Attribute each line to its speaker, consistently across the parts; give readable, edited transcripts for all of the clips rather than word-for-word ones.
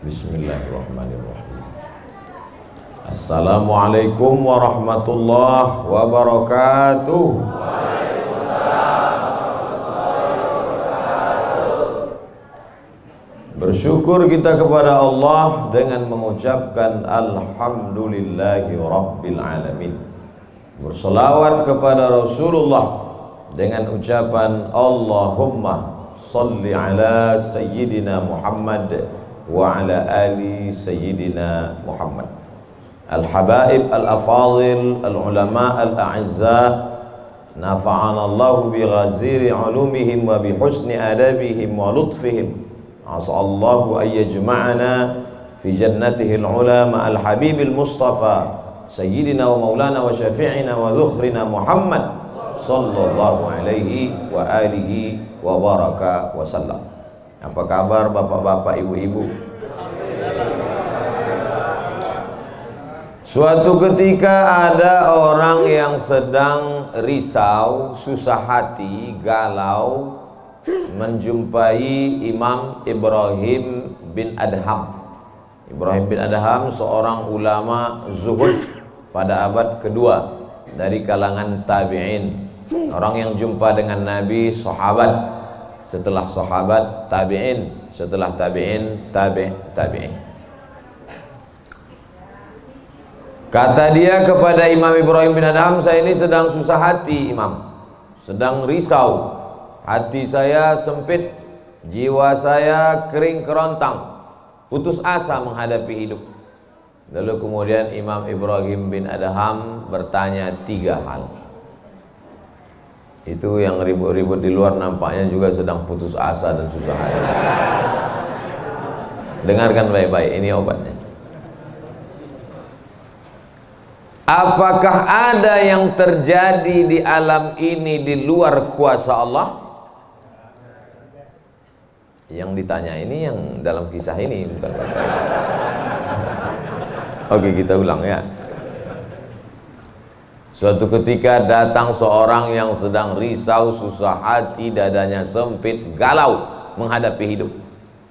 Speaker 1: Bismillahirrahmanirrahim. Assalamualaikum warahmatullahi wabarakatuh. Bersyukur kita kepada Allah dengan mengucapkan Alhamdulillahi Rabbil Alamin. Berselawat kepada Rasulullah dengan ucapan Allahumma salli ala Sayyidina Muhammad wa ala ali Sayyidina Muhammad. Al-habaib al-afadil al-ulama al-a'izza, nafa'ana Allahu bi ghaziri ulumihim wa bi husni adabihim wa lutfihim. As'allahu an yajma'ana fi jannatihi al-ula ma'al habibil mustafa sayyidina wa maulana wa syafi'ina wa dhukhrina Muhammad sallallahu alaihi wa alihi wa baraka wa sallam. Apa kabar bapak-bapak, ibu-ibu? Suatu ketika ada orang yang sedang risau, susah hati, galau, menjumpai Imam Ibrahim bin Adham. Ibrahim bin Adham seorang ulama zuhud pada abad kedua dari kalangan tabi'in. Orang yang jumpa dengan Nabi, sahabat, setelah sahabat tabi'in, setelah tabi'in tabi'in. Kata dia kepada Imam Ibrahim bin Adham, saya ini sedang susah hati Imam, sedang risau. Hati saya sempit, jiwa saya kering kerontang, putus asa menghadapi hidup. Lalu kemudian Imam Ibrahim bin Adham bertanya 3 hal. Itu yang ribut-ribut di luar nampaknya juga sedang putus asa dan susah hati. Dengarkan baik-baik, ini obatnya. Apakah ada yang terjadi di alam ini di luar kuasa Allah? Yang ditanya ini yang dalam kisah ini, bukan bapak. Oke, kita ulang ya. Suatu ketika datang seorang yang sedang risau, susah hati, dadanya sempit, galau menghadapi hidup.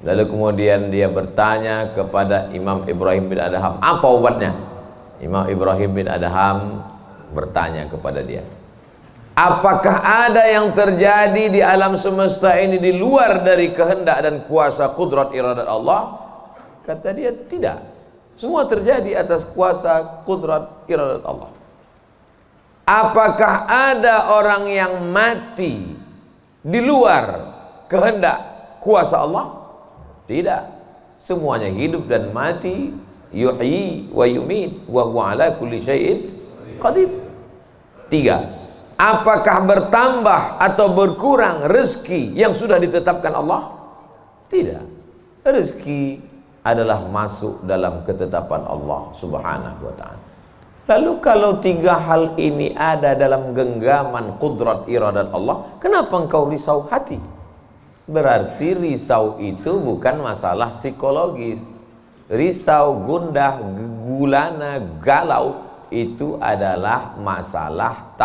Speaker 1: Lalu kemudian dia bertanya kepada Imam Ibrahim bin Adham, apa obatnya? Imam Ibrahim bin Adham bertanya kepada dia, apakah ada yang terjadi di alam semesta ini di luar dari kehendak dan kuasa kudrat iradat Allah? Kata dia, tidak. Semua terjadi atas kuasa kudrat iradat Allah. Apakah ada orang yang mati di luar kehendak kuasa Allah? Tidak. Semuanya hidup dan mati, yuhyi wa yumit wa huwa ala kulli syai'in qadir. 3. Apakah bertambah atau berkurang rezeki yang sudah ditetapkan Allah? Tidak. Rezeki adalah masuk dalam ketetapan Allah subhanahu wa ta'ala. Lalu kalau 3 hal ini ada dalam genggaman kudrat iradat Allah, kenapa engkau risau hati? Berarti risau itu bukan masalah psikologis. Risau, gundah, gulana, galau itu adalah masalah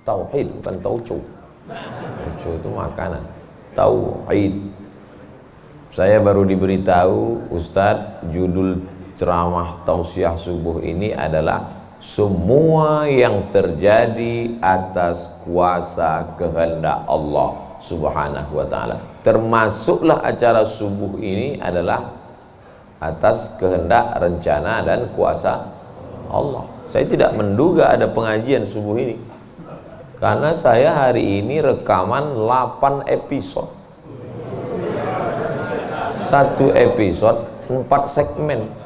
Speaker 1: tauhid, bukan tauco. Tauco itu makanan. Tauhid. Saya baru diberitahu, Ustadz, judul ceramah tausiah subuh ini adalah semua yang terjadi atas kuasa kehendak Allah subhanahu wa ta'ala. Termasuklah acara subuh ini adalah atas kehendak, rencana dan kuasa Allah. Saya tidak menduga ada pengajian subuh ini, karena saya hari ini rekaman 8 episode. 1 episode 4 segmen.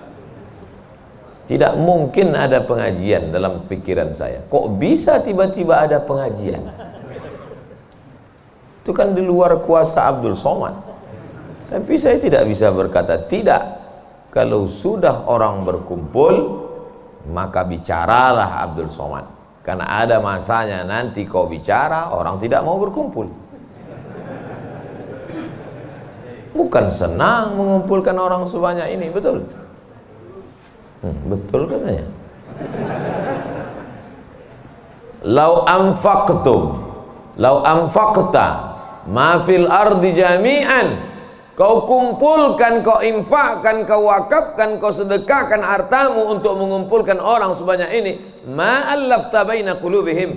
Speaker 1: Tidak mungkin ada pengajian dalam pikiran saya. Kok bisa tiba-tiba ada pengajian? Itu kan di luar kuasa Abdul Somad. Tapi saya tidak bisa berkata tidak. Kalau sudah orang berkumpul, maka bicaralah Abdul Somad. Karena ada masanya nanti kau bicara, orang tidak mau berkumpul. Bukan senang mengumpulkan orang sebanyak ini, betul? Betul katanya. Lau anfaqta ma fil ardi jami'an Kau kumpulkan, kau infakkan, kau wakafkan, kau sedekahkan hartamu untuk mengumpulkan orang sebanyak ini, ma'allafta baina qulubihim,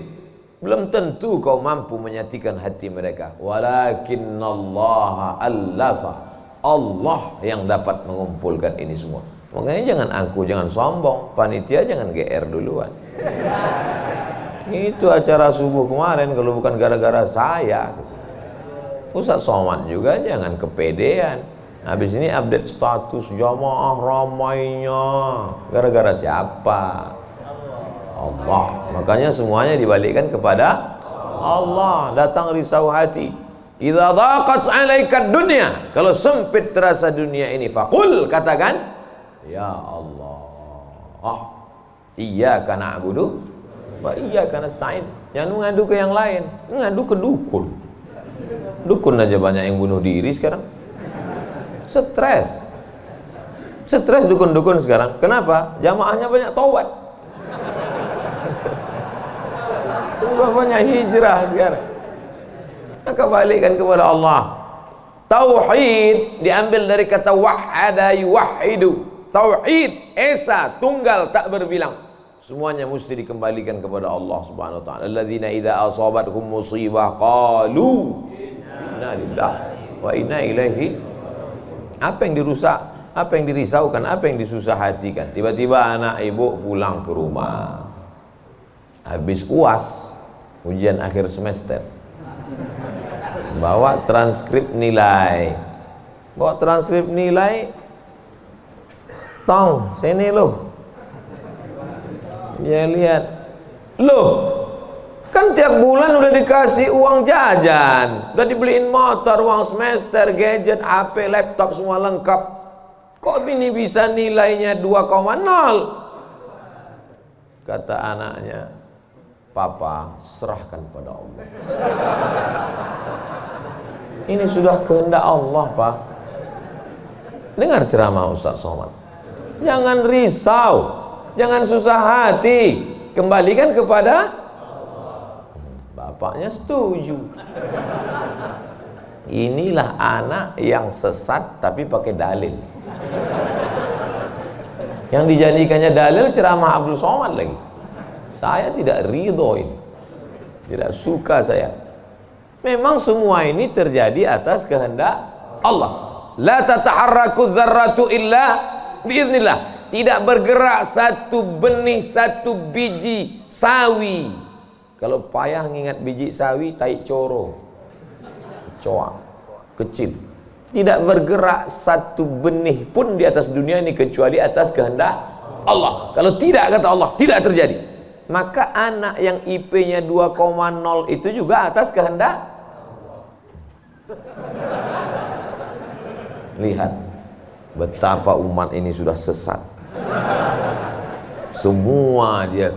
Speaker 1: belum tentu kau mampu menyatukan hati mereka. Walakinnallaha allafa, Allah yang dapat mengumpulkan ini semua. Makanya jangan angku, jangan sombong, panitia jangan GR duluan. Itu acara subuh kemarin kalau bukan gara-gara saya. Ustaz Somad juga jangan kepedean. Habis ini update status jamaah ramainya. Gara-gara siapa? Allah. Makanya semuanya dibalikkan kepada Allah. Datang risau hati. Idza dhaqat 'alaika dunya, kalau sempit terasa dunia ini, faqul, katakan, ya Allah, iyyaka na'budu wa iyyaka nasta'in. Jangan mengadu ke yang lain, mengadu ke dukun. Dukun aja banyak yang bunuh diri sekarang. Stres dukun-dukun sekarang. Kenapa? Jamaahnya banyak taubat. Sudah banyak hijrah sekarang. Maka balikkan kepada Allah. Tauhid diambil dari kata wahada yuwahidu. Tauhid, esa, tunggal, tak berbilang. Semuanya mesti dikembalikan kepada Allah Subhanahu wa taala. Alladzina idza asabathum musibah qalu inna lillahi wa inna ilaihi. Apa yang dirusak, apa yang dirisaukan, apa yang disusah hatikan. Tiba-tiba anak ibu pulang ke rumah, habis UAS, ujian akhir semester, bawa transkrip nilai, tong sini loh. Dia lihat, loh, kan tiap bulan udah dikasih uang jajan, udah dibeliin motor, uang semester, gadget, HP, laptop, semua lengkap. Kok ini bisa nilainya 2,0? Kata anaknya, Papa, serahkan pada Allah. Ini sudah kehendak Allah, Pak. Dengar ceramah Ustaz Somad. Jangan risau, jangan susah hati, kembalikan kepada bapaknya. Setuju. Inilah anak yang sesat tapi pakai dalil. Yang dijadikannya dalil ceramah Abdul Somad lagi. Saya tidak ridho ini, tidak suka saya. Memang semua ini terjadi atas kehendak Allah. La tataharraku dzarratu illa biiznillah. Tidak bergerak satu benih, satu biji sawi. Kalau payah ngingat biji sawi, tai coro, coak, kecil. Tidak bergerak satu benih pun di atas dunia ini kecuali atas kehendak Allah. Kalau tidak, kata Allah, tidak terjadi. Maka anak yang IP-nya 2,0 itu juga atas kehendak. Lihat betapa umat ini sudah sesat. Semua dia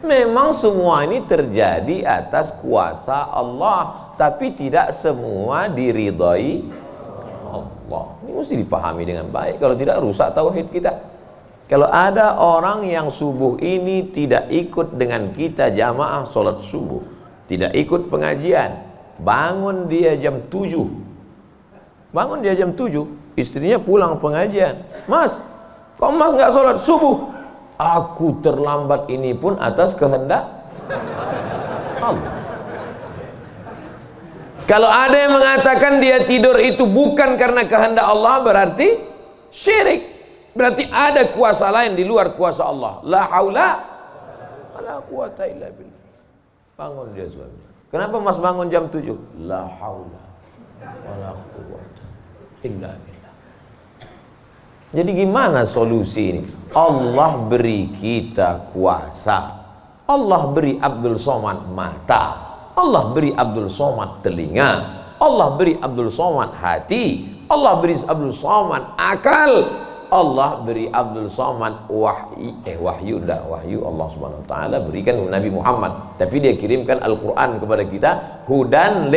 Speaker 1: memang semua ini terjadi atas kuasa Allah, tapi tidak semua diridhai Allah. Ini mesti dipahami dengan baik, kalau tidak rusak tauhid kita. Kalau ada orang yang subuh ini tidak ikut dengan kita jamaah sholat subuh, tidak ikut pengajian, bangun dia jam 7, istrinya pulang pengajian, Mas, kok Mas nggak sholat subuh? Aku terlambat, ini pun atas kehendak Allah. Kalau ada yang mengatakan dia tidur itu bukan karena kehendak Allah, berarti syirik. Berarti ada kuasa lain di luar kuasa Allah. La haula wala quwata illa billah. Bangun dia suami. Kenapa Mas bangun jam 7? La haula wala quwata illa billah. Jadi gimana solusi ini? Allah beri kita kuasa. Allah beri Abdul Somad mata. Allah beri Abdul Somad telinga. Allah beri Abdul Somad hati. Allah beri Abdul Somad akal. Allah beri Abdul Somad wahyu Allah Subhanahu wa taala berikan Nabi Muhammad, tapi dia kirimkan Al-Qur'an kepada kita, hudan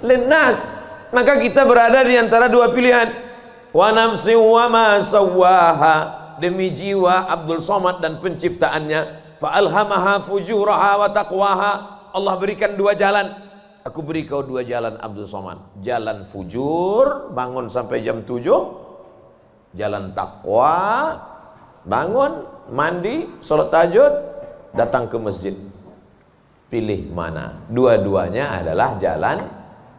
Speaker 1: linnas. Maka kita berada di antara dua pilihan. Wa nafsi wa ma sawwaha, demi jiwa Abdul Somad dan penciptaannya, fa alhamaha fujuraha wa taqwaha. Allah berikan dua jalan, aku beri kau 2 jalan Abdul Somad. Jalan fujur, bangun sampai jam 7. Jalan takwa, bangun, mandi, sholat tahajud, datang ke masjid. Pilih mana? Dua-duanya adalah jalan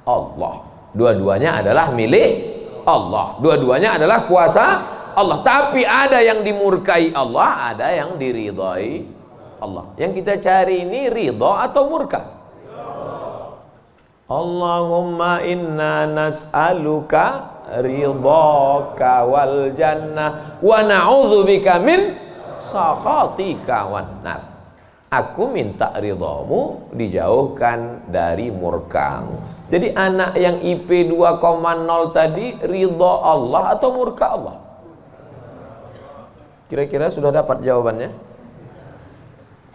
Speaker 1: Allah. Dua-duanya adalah milik Allah. Dua-duanya adalah kuasa Allah. Tapi ada yang dimurkai Allah, ada yang diridhai Allah. Yang kita cari ini ridha atau murka? Allahumma inna nas'aluka ridhaka wal jannah wa na'udzubika min sakhatika wan nar. Aku minta ridhamu, dijauhkan dari murkamu. Jadi anak yang IP 2,0 tadi ridha Allah atau murka Allah? Kira-kira sudah dapat jawabannya?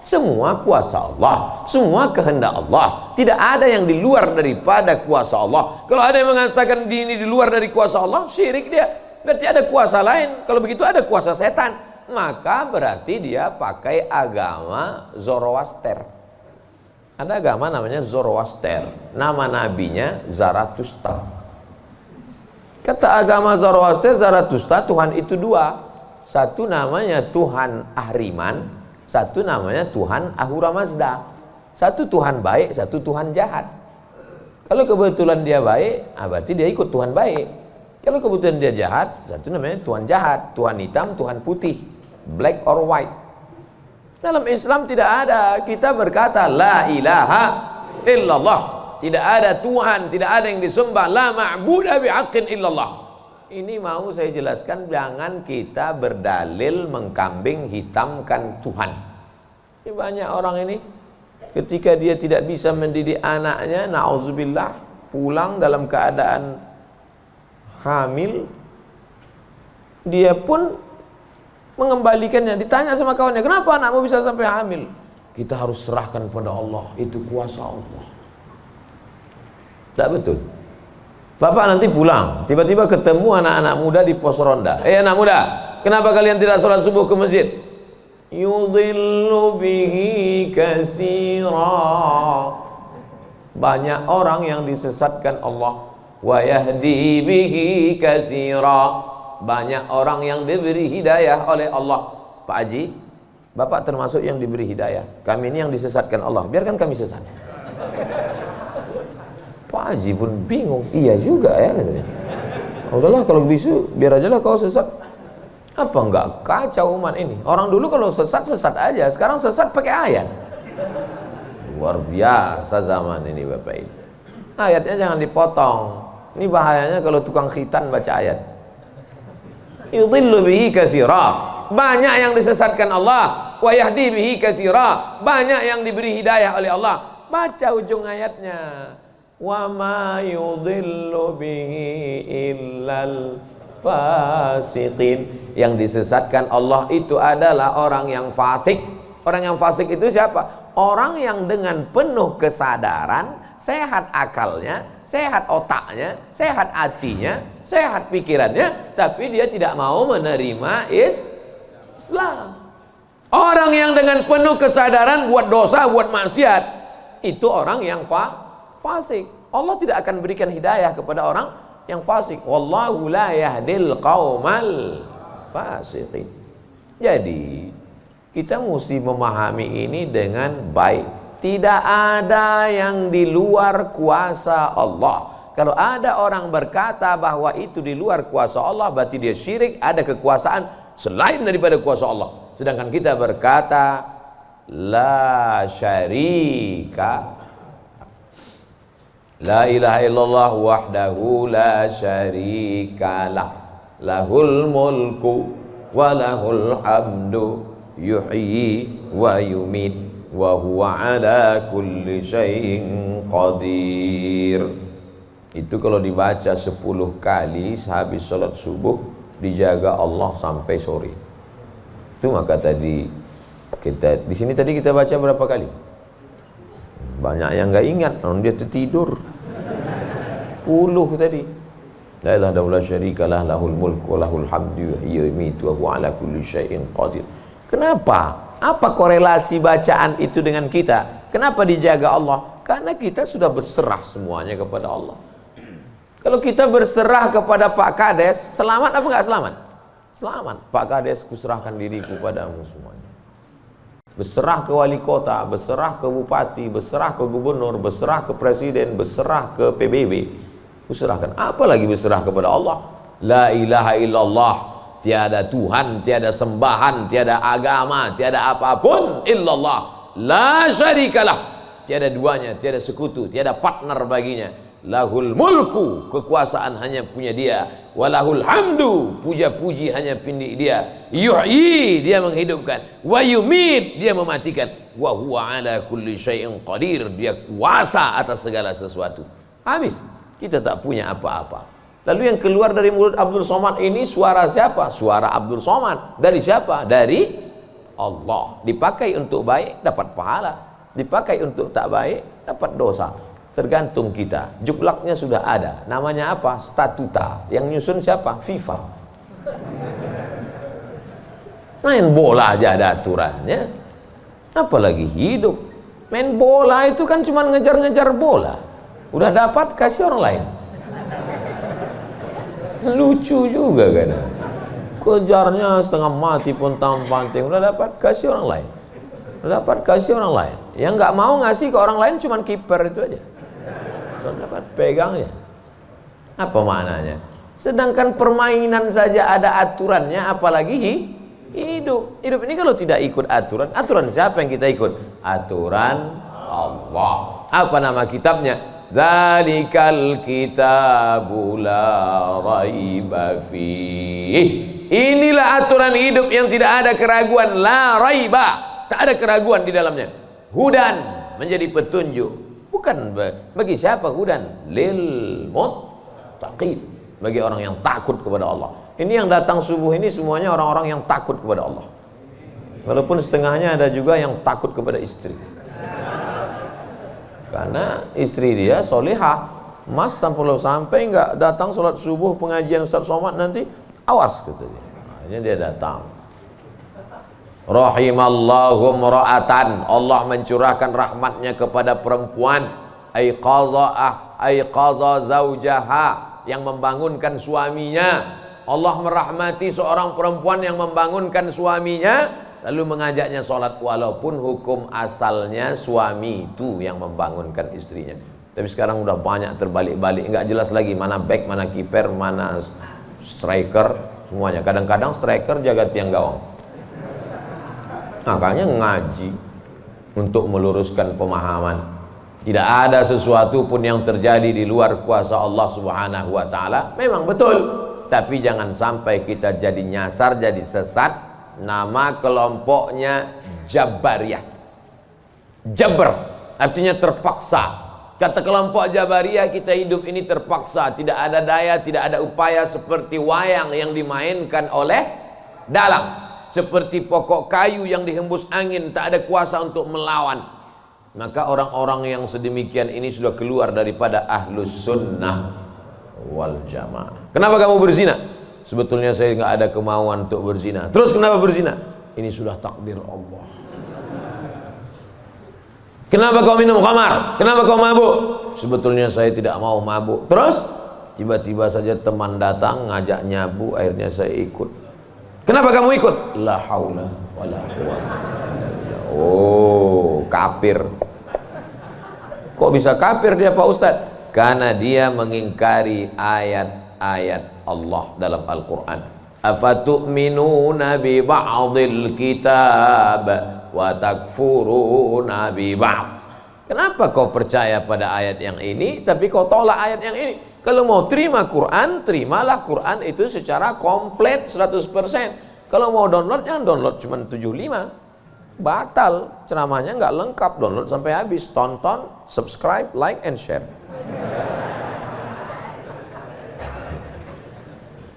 Speaker 1: Semua kuasa Allah, semua kehendak Allah. Tidak ada yang di luar daripada kuasa Allah. Kalau ada yang mengatakan ini di luar dari kuasa Allah, syirik dia. Berarti ada kuasa lain. Kalau begitu ada kuasa setan. Maka berarti dia pakai agama Zoroaster. Ada agama namanya Zoroaster. Nama nabinya Zarathustra. Kata agama Zoroaster, Zarathustra, Tuhan itu 2. Satu namanya Tuhan Ahriman, satu namanya Tuhan Ahura Mazda. Satu Tuhan baik, satu Tuhan jahat. Kalau kebetulan dia baik, berarti dia ikut Tuhan baik. Kalau kebetulan dia jahat, satu namanya Tuhan jahat. Tuhan hitam, Tuhan putih, black or white. Dalam Islam tidak ada. Kita berkata la ilaha illallah. Tidak ada Tuhan, tidak ada yang disembah. La ma'buda bihaqqin illallah. Ini mau saya jelaskan, jangan kita berdalil mengkambing hitamkan Tuhan. Ini banyak orang ini ketika dia tidak bisa mendidik anaknya, na'udzubillah, pulang dalam keadaan hamil, dia pun mengembalikannya. Ditanya sama kawannya, kenapa anakmu bisa sampai hamil? Kita harus serahkan pada Allah, itu kuasa Allah. Tak betul. Bapak nanti pulang, tiba-tiba ketemu anak-anak muda di pos ronda. Anak muda, kenapa kalian tidak sholat subuh ke masjid? Yudhillu bihi katsira. Banyak orang yang disesatkan Allah. Wa yahdi bihi katsira. Banyak orang yang diberi hidayah oleh Allah. Pak Haji, Bapak termasuk yang diberi hidayah. Kami ini yang disesatkan Allah. Biarkan kami sesat. Pak Haji pun bingung. Iya juga ya katanya. Udahlah kalau bisu, biar aja lah kau sesat. Apa enggak kacau umat ini? Orang dulu kalau sesat aja. Sekarang sesat pakai ayat. Luar biasa zaman ini Bapak Ibu. Ayatnya jangan dipotong. Ini bahayanya kalau tukang khitan baca ayat. Yudhillu bihi katsira. Banyak yang disesatkan Allah. Wa yahdi bihi katsira. Banyak yang diberi hidayah oleh Allah. Baca ujung ayatnya. Wa ma yudhillu bihi illal fasiqin. Yang disesatkan Allah itu adalah orang yang fasik. Orang yang fasik itu siapa? Orang yang dengan penuh kesadaran, sehat akalnya, sehat otaknya, sehat hatinya, sehat pikirannya, tapi dia tidak mau menerima Islam. Orang yang dengan penuh kesadaran buat dosa, buat maksiat, itu orang yang fasik. Allah tidak akan berikan hidayah kepada orang yang fasik. Wallahu la yahdil qaumal fasiqin. Jadi kita mesti memahami ini dengan baik. Tidak ada yang di luar kuasa Allah. Kalau ada orang berkata bahwa itu di luar kuasa Allah, berarti dia syirik, ada kekuasaan selain daripada kuasa Allah. Sedangkan kita berkata la syarika, la ilaha illallah wahdahu la syarikalah, lahul mulku wa lahul hamdu yuhyi wa yumit wa huwa ala kulli syai'in qadir. Itu kalau dibaca 10 kali sehabis sholat subuh, dijaga Allah sampai sore. Itu maka tadi kita di sini tadi kita baca berapa kali? Banyak yang nggak ingat, dia tertidur. 10 tadi. La ilaha illallah syarikalah, lahul mulku wa lahul hamdu yuhyi wa yumiitu wa huwa ala kulli syai'in qadir. Kenapa? Apa korelasi bacaan itu dengan kita? Kenapa dijaga Allah? Karena kita sudah berserah semuanya kepada Allah. Kalau kita berserah kepada Pak Kades, selamat apa enggak selamat? Selamat. Pak Kades, kuserahkan diriku padamu semuanya. Berserah ke wali kota, berserah ke bupati, berserah ke gubernur, berserah ke presiden, berserah ke PBB. Kuserahkan. Apalagi berserah kepada Allah. La ilaha illallah. Tiada Tuhan, tiada sembahan, tiada agama, tiada apapun illallah. La syarikalah. Tiada duanya, tiada sekutu, tiada partner baginya. Lahul mulku, kekuasaan hanya punya dia. Walahul hamdu, puja-puji hanya punya dia. Yuhyi, dia menghidupkan. Wa yumit, dia mematikan. Wa huwa ala kulli syai'in qadir, dia kuasa atas segala sesuatu. Habis, kita tak punya apa-apa. Lalu yang keluar dari mulut Abdul Somad ini suara siapa? Suara Abdul Somad. Dari siapa? Dari Allah. Dipakai untuk baik, dapat pahala. Dipakai untuk tak baik, dapat dosa. Tergantung kita. Juklaknya sudah ada. Namanya apa? Statuta. Yang nyusun siapa? FIFA. Main bola aja ada aturannya. Apalagi hidup. Main bola itu kan cuma ngejar-ngejar bola. Udah dapat, kasih orang lain. Lucu juga kan. Kejarnya setengah mati pun tampanting. Udah dapat, kasih orang lain. Udah dapat, kasih orang lain. Yang nggak mau ngasih ke orang lain cuma kiper itu aja. Soalnya dapat pegangnya. Apa maknanya? Sedangkan permainan saja ada aturannya, apalagi hidup. Hidup ini kalau tidak ikut aturan, aturan siapa yang kita ikut? Aturan Allah. Apa nama kitabnya? Zalikal kitabu la raiba fih. Inilah aturan hidup yang tidak ada keraguan, la raiba. Tak ada keraguan di dalamnya. Hudan, menjadi petunjuk. Bukan bagi siapa hudan? Lil muttaqin, bagi orang yang takut kepada Allah. Ini yang datang subuh ini semuanya orang-orang yang takut kepada Allah. Walaupun setengahnya ada juga yang takut kepada istri. Karena istri dia solihah. Mas sampai nggak datang sholat subuh pengajian Ustaz Somad nanti, awas katanya. Akhirnya dia datang. Rahimallahu mra'atan, Allah mencurahkan rahmatnya kepada perempuan aiqaza zaujaha, yang membangunkan suaminya. Allah merahmati seorang perempuan yang membangunkan suaminya lalu mengajaknya sholat, walaupun hukum asalnya suami itu yang membangunkan istrinya. Tapi sekarang udah banyak terbalik-balik, nggak jelas lagi mana back, mana kiper, mana striker, semuanya. Kadang-kadang striker jaga tiang gawang. Makanya ngaji untuk meluruskan pemahaman. Tidak ada sesuatu pun yang terjadi di luar kuasa Allah Subhanahu wa taala. Memang betul, tapi jangan sampai kita jadi nyasar, jadi sesat. Nama kelompoknya Jabariyah. Jabr artinya terpaksa. Kata kelompok Jabariyah, kita hidup ini terpaksa, tidak ada daya, tidak ada upaya, seperti wayang yang dimainkan oleh dalang. Seperti pokok kayu yang dihembus angin, tak ada kuasa untuk melawan. Maka orang-orang yang sedemikian ini sudah keluar daripada ahlus sunnah wal jamaah. Kenapa kamu berzina? Sebetulnya saya nggak ada kemauan untuk berzina. Terus kenapa berzina? Ini sudah takdir Allah. Kenapa kau minum khamar? Kenapa kau mabuk? Sebetulnya saya tidak mau mabuk. Terus tiba-tiba saja teman datang ngajak nyabu, akhirnya saya ikut. Kenapa kamu ikut? La haula wala quwwata. Oh, kafir. Kok bisa kafir dia Pak Ustaz? Karena dia mengingkari ayat-ayat Allah dalam Al-Quran. Afatu'minuna bi ba'dil kitab wa takfuruna bi ba'd. Kenapa kau percaya pada ayat yang ini tapi kau tolak ayat yang ini? Kalau mau terima Quran, terimalah Quran itu secara komplit 100%. Kalau mau download, jangan download cuma 75. Batal, ceramahnya nggak lengkap. Download sampai habis, tonton, subscribe, like, and share.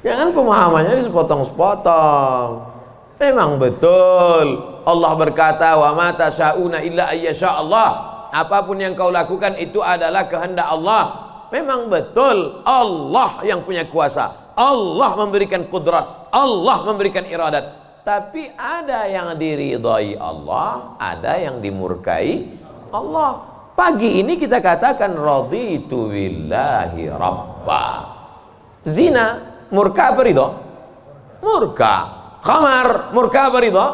Speaker 1: Jangan pemahamannya disepotong-sepotong. Memang betul Allah berkata, wa ma tasyauna illa ayyasha Allah. Apapun yang kau lakukan itu adalah kehendak Allah. Memang betul Allah yang punya kuasa, Allah memberikan kudrat, Allah memberikan iradat. Tapi ada yang diridhai Allah, ada yang dimurkai Allah. Pagi ini kita katakan raditu billahi rabba. Zina murka apa ridho? Murka. Khamar murka apa ridho?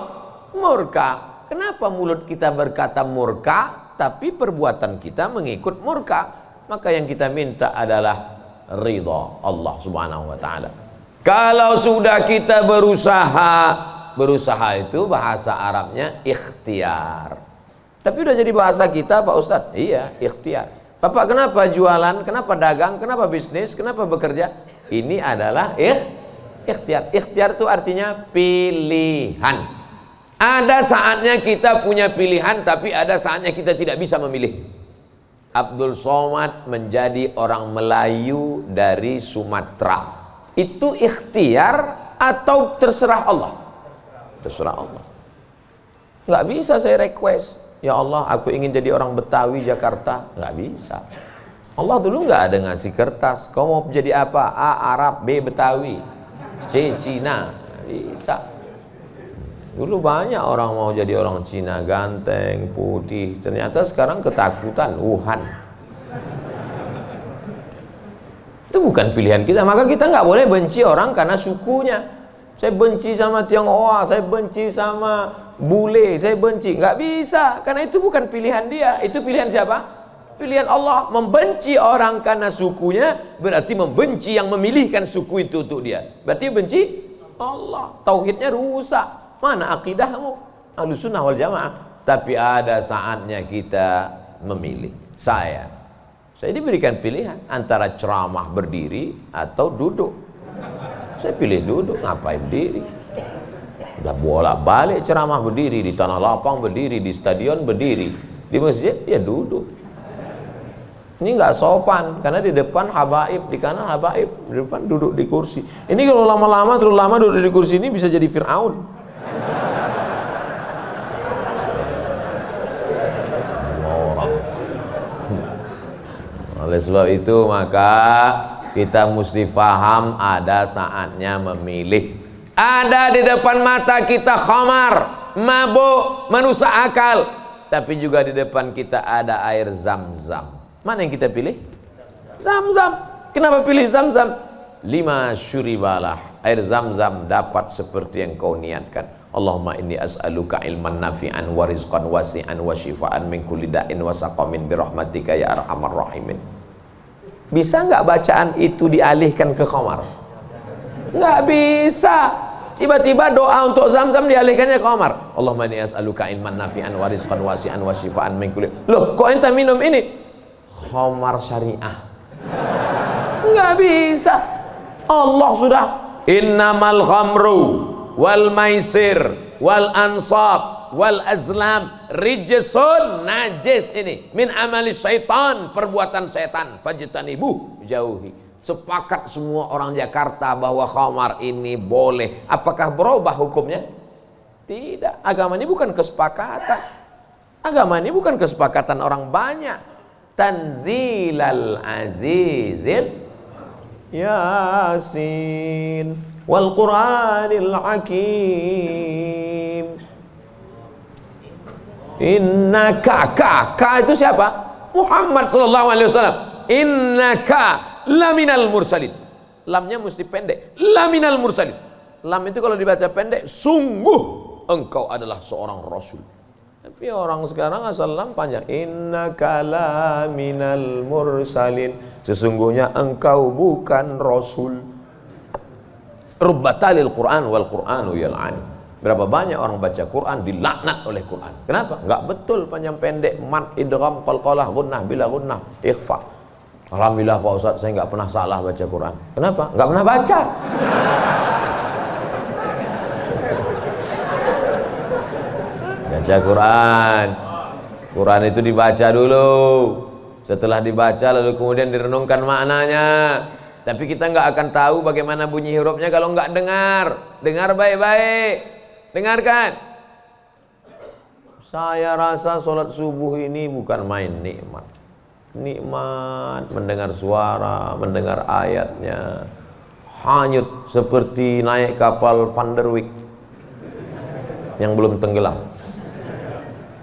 Speaker 1: Murka. Kenapa mulut kita berkata murka tapi perbuatan kita mengikut murka? Maka yang kita minta adalah ridha Allah Subhanahu wa taala. Kalau sudah kita berusaha itu bahasa Arabnya ikhtiar. Tapi udah jadi bahasa kita Pak Ustadz. Iya, ikhtiar. Bapak kenapa jualan, kenapa dagang, kenapa bisnis, kenapa bekerja? Ini adalah ikhtiar. Ikhtiar itu artinya pilihan. Ada saatnya kita punya pilihan, tapi ada saatnya kita tidak bisa memilih. Abdul Somad menjadi orang Melayu dari Sumatera. Itu ikhtiar atau terserah Allah? Terserah Allah. Nggak bisa saya request. Ya Allah, aku ingin jadi orang Betawi Jakarta. Nggak bisa. Allah dulu nggak ada ngasih kertas. Kau mau jadi apa? A. Arab, B. Betawi, C. Cina. Nggak bisa. Dulu banyak orang mau jadi orang Cina, ganteng, putih. Ternyata sekarang ketakutan, Wuhan. Itu bukan pilihan kita. Maka kita nggak boleh benci orang karena sukunya. Saya benci sama Tionghoa, saya benci sama bule, saya benci. Nggak bisa, karena itu bukan pilihan dia. Itu pilihan siapa? Pilihan Allah. Membenci orang karena sukunya berarti membenci yang memilihkan suku itu untuk dia. Berarti benci Allah. Tauhidnya rusak. Mana akidahmu? Ahlussunnah wal jamaah. Tapi ada saatnya kita memilih. Saya diberikan pilihan antara ceramah berdiri atau duduk. Saya pilih duduk, ngapain berdiri? Udah bolak-balik ceramah berdiri, di tanah lapang berdiri, di stadion berdiri, di masjid ya duduk. Ini nggak sopan, karena di depan habaib, di kanan habaib, di depan duduk di kursi. Ini kalau lama-lama terlalu lama duduk di kursi ini bisa jadi Fir'aun. Oleh sebab itu maka kita mesti paham ada saatnya memilih. Ada di depan mata kita khamar, mabuk, merusak akal. Tapi juga di depan kita ada air Zam-Zam. Mana yang kita pilih? Zam-Zam. Kenapa pilih Zam-Zam? 5 syuribalah. Air Zam-Zam dapat seperti yang kau niatkan. Allahumma inni as'aluka ilman nafi'an wa rizqan wasi'an wa shifaan min kulli da'in wa saqamin birahmatika ya arhamar rahimin. Bisa nggak bacaan itu dialihkan ke khamar? Nggak bisa. Tiba-tiba doa untuk Zam-Zam dialihkannya ke khamar. Allahumma inni as'aluka ilman nafi'an wa rizqan wasi'an wa shifaan min kulli. Loh, kok ente minum ini? Khamar syariah. Nggak bisa. Allah sudah innamal khamru wal maisir wal ansab wal azlam rijsun, najis ini, min amali syaitan, perbuatan setan, fajtanibuh, jauhi. Sepakat semua orang Jakarta bahwa khamar ini boleh. Apakah berubah hukumnya? Tidak. Agama ini bukan kesepakatan. Agama ini bukan kesepakatan orang banyak. Tanzilal azizil Yasin wal Qur'anil Hakim. Innaka, ka itu siapa? Muhammad sallallahu alaihi wasallam. Innaka laminal mursalin. Lamnya mesti pendek. Laminal mursalin. Lam itu kalau dibaca pendek, sungguh engkau adalah seorang rasul. Tapi orang sekarang asal lam panjang. Innaka laminal mursalin. Sesungguhnya engkau bukan rasul. Rubbatalil Quran wal Quranu yal'an. Berapa banyak orang baca Quran dilaknat oleh Quran. Kenapa? Enggak betul panjang pendek, mat, idgham, qalqalah, gunnah, bila gunnah, ikhfa. Alhamdulillah Pak Ustaz, saya enggak pernah salah baca Quran. Kenapa? Enggak pernah baca. Baca Quran. Quran itu dibaca dulu. Setelah dibaca lalu kemudian direnungkan maknanya. Tapi kita enggak akan tahu bagaimana bunyi hurufnya kalau enggak dengar. Dengar baik-baik. Dengarkan. Saya rasa sholat subuh ini bukan main nikmat. Nikmat mendengar suara, mendengar ayatnya. Hanyut seperti naik kapal Van der Wijk yang belum tenggelam.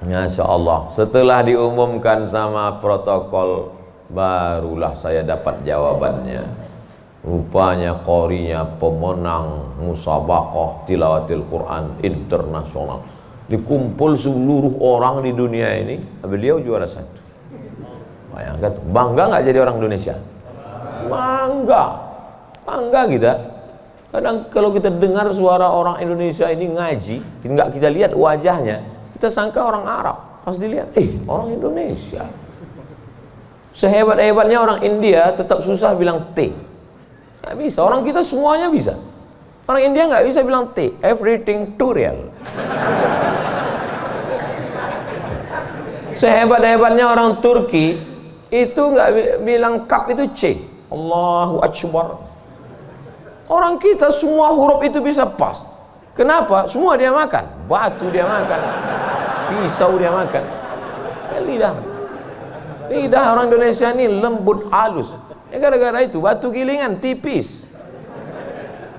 Speaker 1: Masya Allah, setelah diumumkan sama protokol, barulah saya dapat jawabannya. Rupanya qorinya pemenang musabaqah tilawatil Quran internasional. Dikumpul seluruh orang di dunia ini, beliau juara 1. Bayangkan, bangga nggak jadi orang Indonesia? Bangga, bangga kita. Kadang kalau kita dengar suara orang Indonesia ini ngaji, nggak kita lihat wajahnya, kita sangka orang Arab. Pas dilihat, orang Indonesia. Sehebat-hebatnya orang India tetap susah bilang T. Nggak bisa, orang kita semuanya bisa. Orang India nggak bisa bilang T, everything too real. Sehebat-hebatnya orang Turki itu nggak bilang kap itu C. Allahu Akbar. Orang kita semua huruf itu bisa pas. Kenapa? Semua dia makan. Batu dia makan, pisau dia makan. Lidah orang Indonesia ini lembut halus. Gara-gara itu batu gilingan tipis,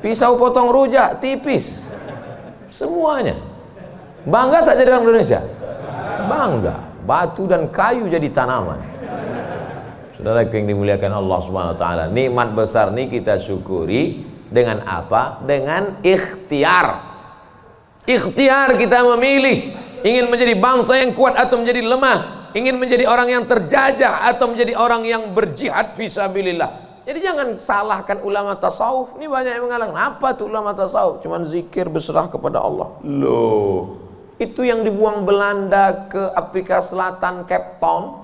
Speaker 1: pisau potong rujak tipis, semuanya. Bangga tak jadi orang Indonesia? Bangga. Batu dan kayu jadi tanaman. Saudara yang dimuliakan Allah Subhanahu wa taala, nikmat besar ini kita syukuri dengan apa? Dengan ikhtiar. Ikhtiar kita memilih ingin menjadi bangsa yang kuat atau menjadi lemah, ingin menjadi orang yang terjajah atau menjadi orang yang berjihad fisabilillah. Jadi jangan salahkan ulama tasawuf. Ini banyak yang mengatakan, apa tuh ulama tasawuf? Cuman zikir berserah kepada Allah. Loh, itu yang dibuang Belanda ke Afrika Selatan, Cape Town,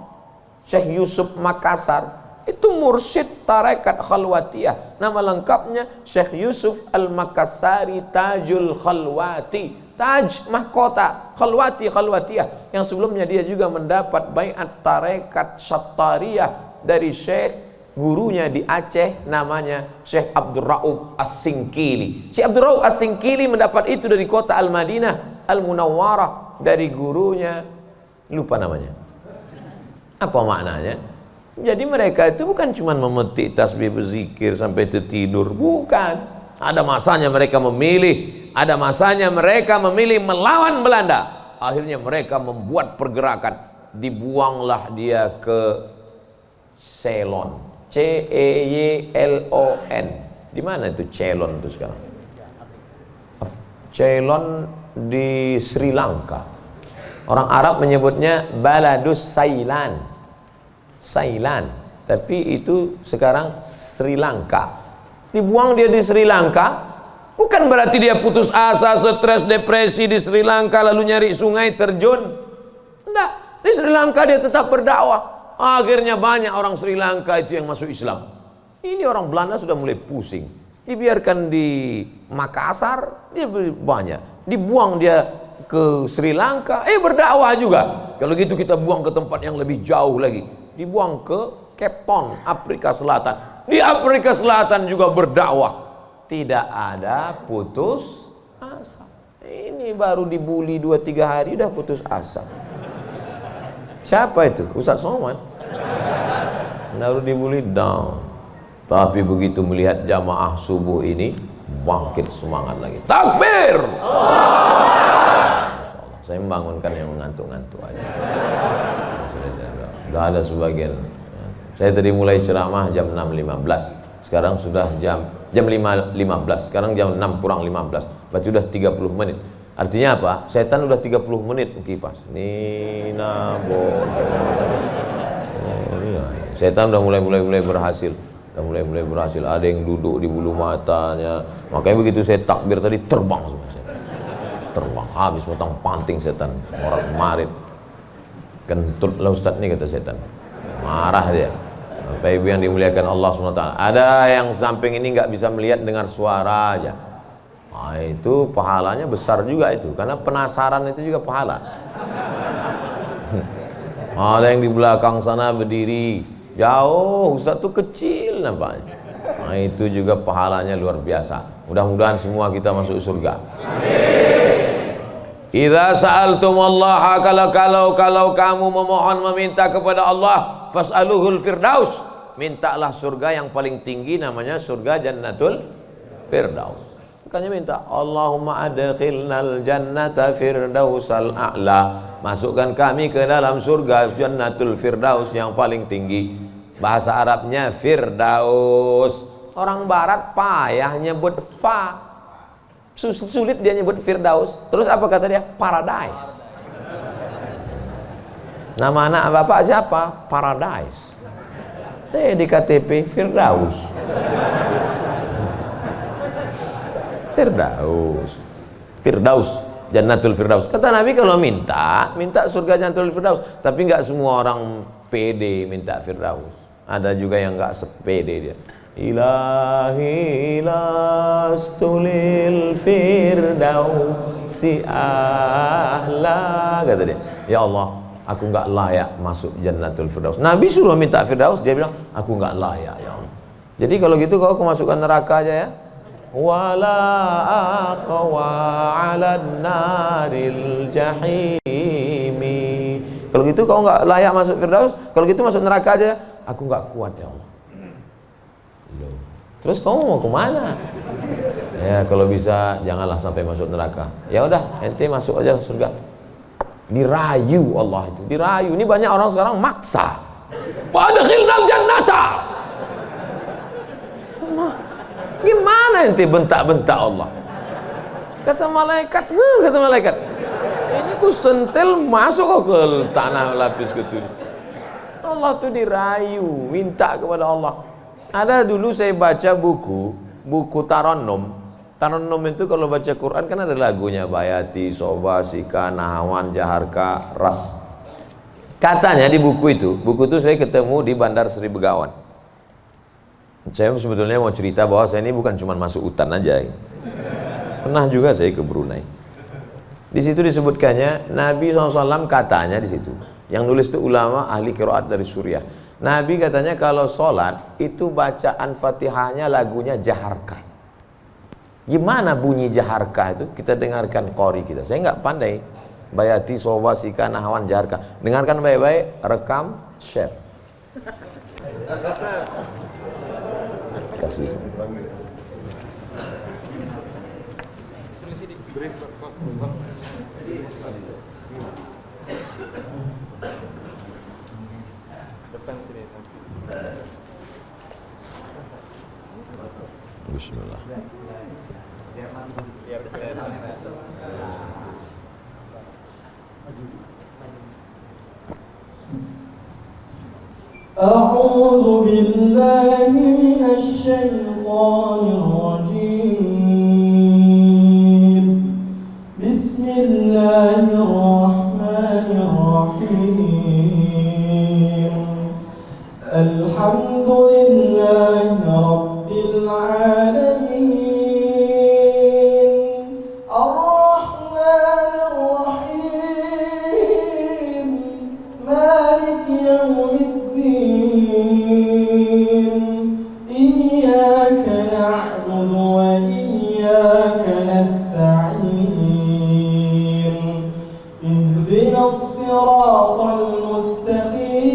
Speaker 1: Syekh Yusuf Makassar, itu mursyid tarekat khalwatiyah. Nama lengkapnya Syekh Yusuf Al-Makassari Tajul Khalwati. Taj mahkota, khalwatiyah. Yang sebelumnya dia juga mendapat baiat tarekat Sattariyah dari Syekh gurunya di Aceh, namanya Syekh Abdul Rauf As-Singkili. Syekh Abdul Rauf As-Singkili mendapat itu dari kota Al-Madinah Al-Munawwarah, dari gurunya, lupa namanya. Apa maknanya? Jadi mereka itu bukan cuma memetik tasbih berzikir sampai tertidur, bukan. Ada masanya mereka memilih, ada masanya mereka memilih melawan Belanda. Akhirnya mereka membuat pergerakan, dibuanglah dia ke Ceylon, Ceylon. Di mana itu Ceylon itu sekarang? Ceylon di Sri Lanka. Orang Arab menyebutnya Baladus Sailan, tapi itu sekarang Sri Lanka. Dibuang dia di Sri Lanka, bukan berarti dia putus asa, stres, depresi di Sri Lanka lalu nyari sungai terjun. Enggak, di Sri Lanka dia tetap berdakwah. Akhirnya banyak orang Sri Lanka itu yang masuk Islam. Ini orang Belanda sudah mulai pusing. Dibiarkan di Makassar, dia banyak. Dibuang dia ke Sri Lanka, berdakwah juga. Kalau gitu kita buang ke tempat yang lebih jauh lagi. Dibuang ke Cape Town, Afrika Selatan. Di Afrika Selatan juga berdakwah. Tidak ada putus asa. Ini baru dibully 2-3 hari udah putus asa. Siapa itu? Ustaz Somad. Baru dibully down. Tapi begitu melihat jamaah subuh ini, bangkit semangat lagi. Takbir! Saya membangunkan yang mengantuk-ngantuk aja. Sudah ada sebagian. Saya tadi mulai ceramah jam 6.15. Sekarang sudah jam 5.15. Sekarang jam 6 kurang 15. Berarti sudah 30 menit. Artinya apa? Setan udah 30 menit kipas. Nina bodoh. Setan udah mulai berhasil. Udah mulai berhasil. Ada yang duduk di bulu matanya. Makanya begitu saya takbir tadi terbang semua setan. Terbang habis potong panting setan. Orang marit. Kentut lah Ustaz nih, kata setan. Marah dia. Bapak Ibu yang dimuliakan Allah SWT. Ada yang samping ini nggak bisa melihat dengar suara aja. Nah, itu pahalanya besar juga itu, karena penasaran itu juga pahala. Ada yang di belakang sana berdiri jauh, Ustaz tuh kecil nampaknya. Nah, itu juga pahalanya luar biasa. Mudah-mudahan semua kita masuk surga. Idza sa'altumullaha, kalau kamu memohon meminta kepada Allah, fas'aluhul firdaus, mintalah surga yang paling tinggi, namanya surga Jannatul Firdaus. Makanya minta Allahumma adkhilnal jannata firdausal a'la, masukkan kami ke dalam surga jannatul firdaus yang paling tinggi. Bahasa Arabnya firdaus. Orang barat payah nyebut fa, sulit dia nyebut firdaus. Terus apa kata dia? Paradise. Nama anak bapak siapa? Paradise. Di KTP firdaus. Firdaus, jannatul firdaus. Kata Nabi kalau minta surga jannatul firdaus. Tapi nggak semua orang pede minta firdaus. Ada juga yang nggak sepede dia. Ilahi lastulil firdausi ahla, kata dia. Ya Allah, aku nggak layak masuk jannatul firdaus. Nabi suruh minta firdaus, dia bilang aku nggak layak ya Allah. Jadi kalau gitu kau masukkan neraka aja ya. Wala aqwa 'alan naril jahimi. Kalau gitu kau nggak layak masuk firdaus, kalau gitu masuk neraka aja. Aku nggak kuat ya Allah. Terus kamu mau kemana? Ya kalau bisa janganlah sampai masuk neraka. Ya udah, ente masuk aja surga. Dirayu Allah itu, dirayu. Ini banyak orang sekarang maksa. Wa adkhilnal jannata. Gimana ente bentak-bentak Allah? Kata malaikat, ini ku sentil masuk ke tanah lapis ketujuh. Allah tuh dirayu, minta kepada Allah. Ada dulu saya baca buku Tarannum. Tarannum itu kalau baca Quran kan ada lagunya, Bayati, Soba, Sika, Nahawan, Jaharka, Ras. Katanya di buku itu saya ketemu di Bandar Sri Begawan. Saya sebetulnya mau cerita bahwa saya ini bukan cuma masuk hutan aja. Pernah juga saya ke Brunei. Di situ disebutkannya Nabi SAW katanya di situ. Yang nulis itu ulama ahli qiraat dari Suriah. Nabi katanya kalau sholat itu bacaan Fatihahnya lagunya Jaharka. Gimana bunyi Jaharka itu? Kita dengarkan qori kita. Saya nggak pandai. Bayati, Soba, Sika, Nahawan, Jaharka. Dengarkan baik-baik, rekam, share. Kasih. Bismillah.
Speaker 2: أعوذ بالله من الشيطان الرجيم. بسم الله الرحمن الرحيم. الحمد لله رب العالمين. الرحمن الرحيم. مالك يوم الدين. إياك نعبد وإياك نستعين. اهدنا الصراط المستقيم.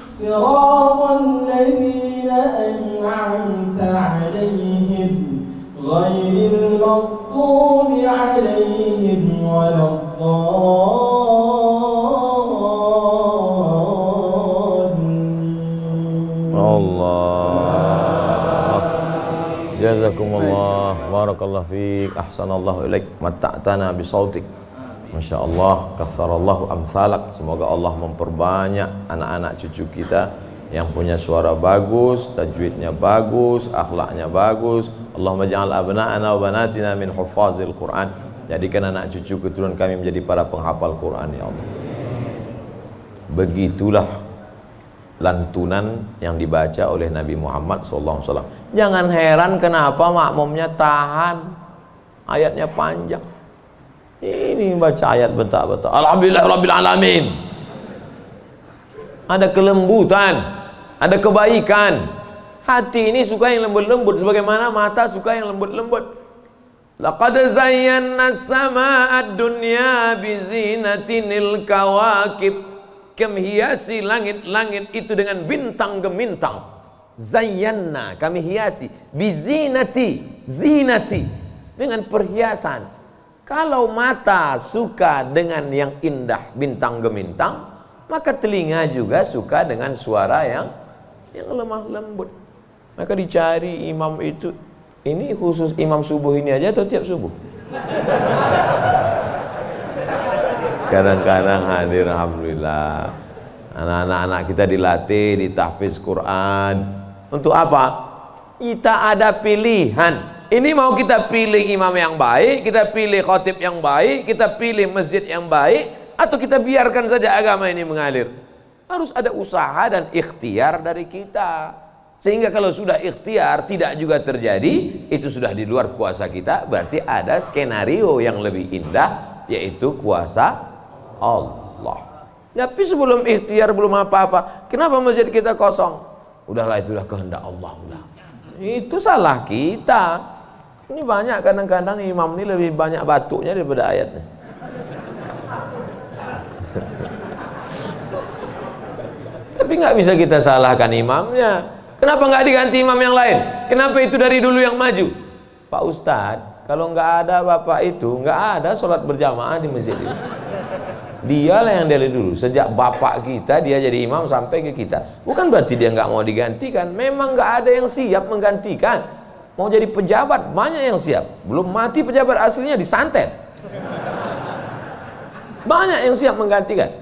Speaker 2: صراط الذين أنعمت عليهم غير المغضوب عليهم ولا
Speaker 1: Allah. Jazakumullah, barakallahu fiik, ahsanallahu ilaik, matta'tana bisautik. Masya Allah, katsarallahu amsalak. Semoga Allah memperbanyak anak-anak cucu kita yang punya suara bagus, tajwidnya bagus, akhlaknya bagus. Allahumma ja'al abna'ana wa banatina min huffazil Quran. Jadikan anak cucu keturunan kami menjadi para penghafal Quran ya Allah. Begitulah lantunan yang dibaca oleh Nabi Muhammad SAW. Jangan heran kenapa makmumnya tahan, ayatnya panjang. Ini baca ayat bentak-bentak. Alhamdulillah Rabbil Alamin. Ada kelembutan, ada kebaikan. Hati ini suka yang lembut-lembut, sebagaimana mata suka yang lembut-lembut. Laqad zayyana as-samaa'a ad-dunya bizinatinil kawakib. Kami hiasi langit-langit itu dengan bintang gemintang. Zayyana, kami hiasi, bizinati, zinati, dengan perhiasan. Kalau mata suka dengan yang indah, bintang gemintang, maka telinga juga suka dengan suara yang lemah lembut. Maka dicari imam itu, ini khusus imam subuh ini aja atau tiap subuh? Kadang-kadang hadir, alhamdulillah. Anak-anak kita dilatih di tahfiz Quran. Untuk apa? Kita ada pilihan. Ini mau kita pilih imam yang baik, kita pilih khatib yang baik, kita pilih masjid yang baik, atau kita biarkan saja agama ini mengalir. Harus ada usaha dan ikhtiar dari kita. Sehingga kalau sudah ikhtiar tidak juga terjadi, itu sudah di luar kuasa kita. Berarti ada skenario yang lebih indah, yaitu kuasa Allah. Tapi sebelum ikhtiar, belum apa-apa, kenapa masjid kita kosong? Udahlah, itulah kehendak Allah. Udah. Itu salah kita. Ini banyak kadang-kadang imam ini lebih banyak batuknya daripada ayatnya. Tapi nggak bisa kita salahkan imamnya. Kenapa nggak diganti imam yang lain? Kenapa itu dari dulu yang maju? Pak Ustadz, kalau nggak ada bapak itu, nggak ada sholat berjamaah di masjid ini. Dialah yang dari dulu, sejak bapak kita dia jadi imam sampai ke kita. Bukan berarti dia nggak mau digantikan, memang nggak ada yang siap menggantikan. Mau jadi pejabat banyak yang siap, belum mati pejabat aslinya disantet. Banyak yang siap menggantikan.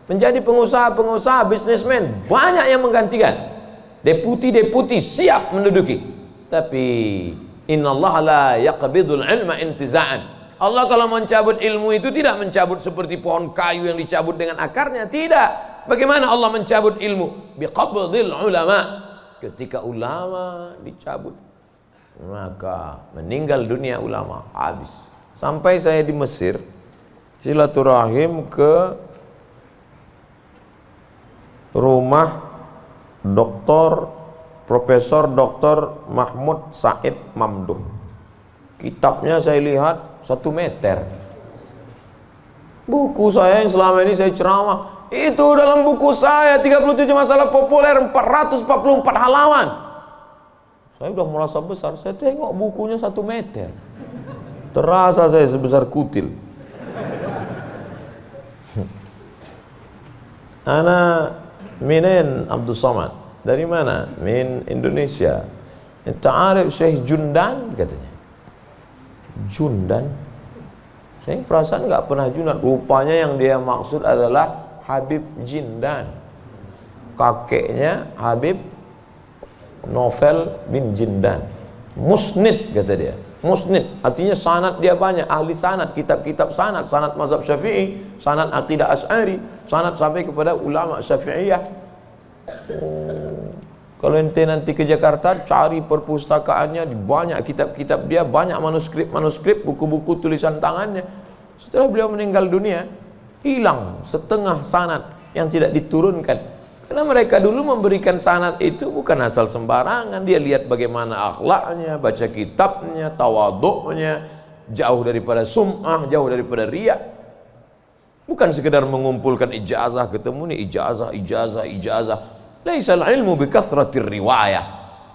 Speaker 1: Menjadi pengusaha-pengusaha, bisnismen banyak yang menggantikan. Deputi-deputi siap menduduki. Tapi innallaha la yaqbidul ilma intiza'an. Allah kalau mencabut ilmu itu tidak mencabut seperti pohon kayu yang dicabut dengan akarnya, tidak. Bagaimana Allah mencabut ilmu? Biqabdil ulama. Ketika ulama dicabut, maka meninggal dunia ulama, habis. Sampai saya di Mesir silaturahim ke rumah Profesor Dr. Mahmud Said Mamduh. Kitabnya saya lihat 1 meter. Buku saya yang selama ini saya ceramah, itu dalam buku saya 37 masalah populer 444 halaman. Saya udah merasa besar, saya tengok bukunya 1 meter. Terasa saya sebesar kutil. Ana minen Abdul Somad. Dari mana? Min Indonesia. Ta'arif Syekh Jundan katanya. Jundan, saya perasaan nggak pernah Jundan. Rupanya yang dia maksud adalah Habib Jindan, kakeknya Habib Novel bin Jindan. Musnid kata dia. Musnid artinya sanad dia banyak, ahli sanad, kitab-kitab sanad, sanad mazhab Syafi'i, sanad aqidah Asy'ari, sanad sampai kepada ulama Syafi'iyah. Kalau ente nanti ke Jakarta, cari perpustakaannya, banyak kitab-kitab dia, banyak manuskrip, buku-buku tulisan tangannya. Setelah beliau meninggal dunia, hilang setengah sanad yang tidak diturunkan. Karena mereka dulu memberikan sanad itu bukan asal sembarangan. Dia lihat bagaimana akhlaknya, baca kitabnya, tawaduknya, jauh daripada sum'ah, jauh daripada riya. Bukan sekedar mengumpulkan ijazah, ketemu nih ijazah. Laisal ilmu bikathratir riwayah.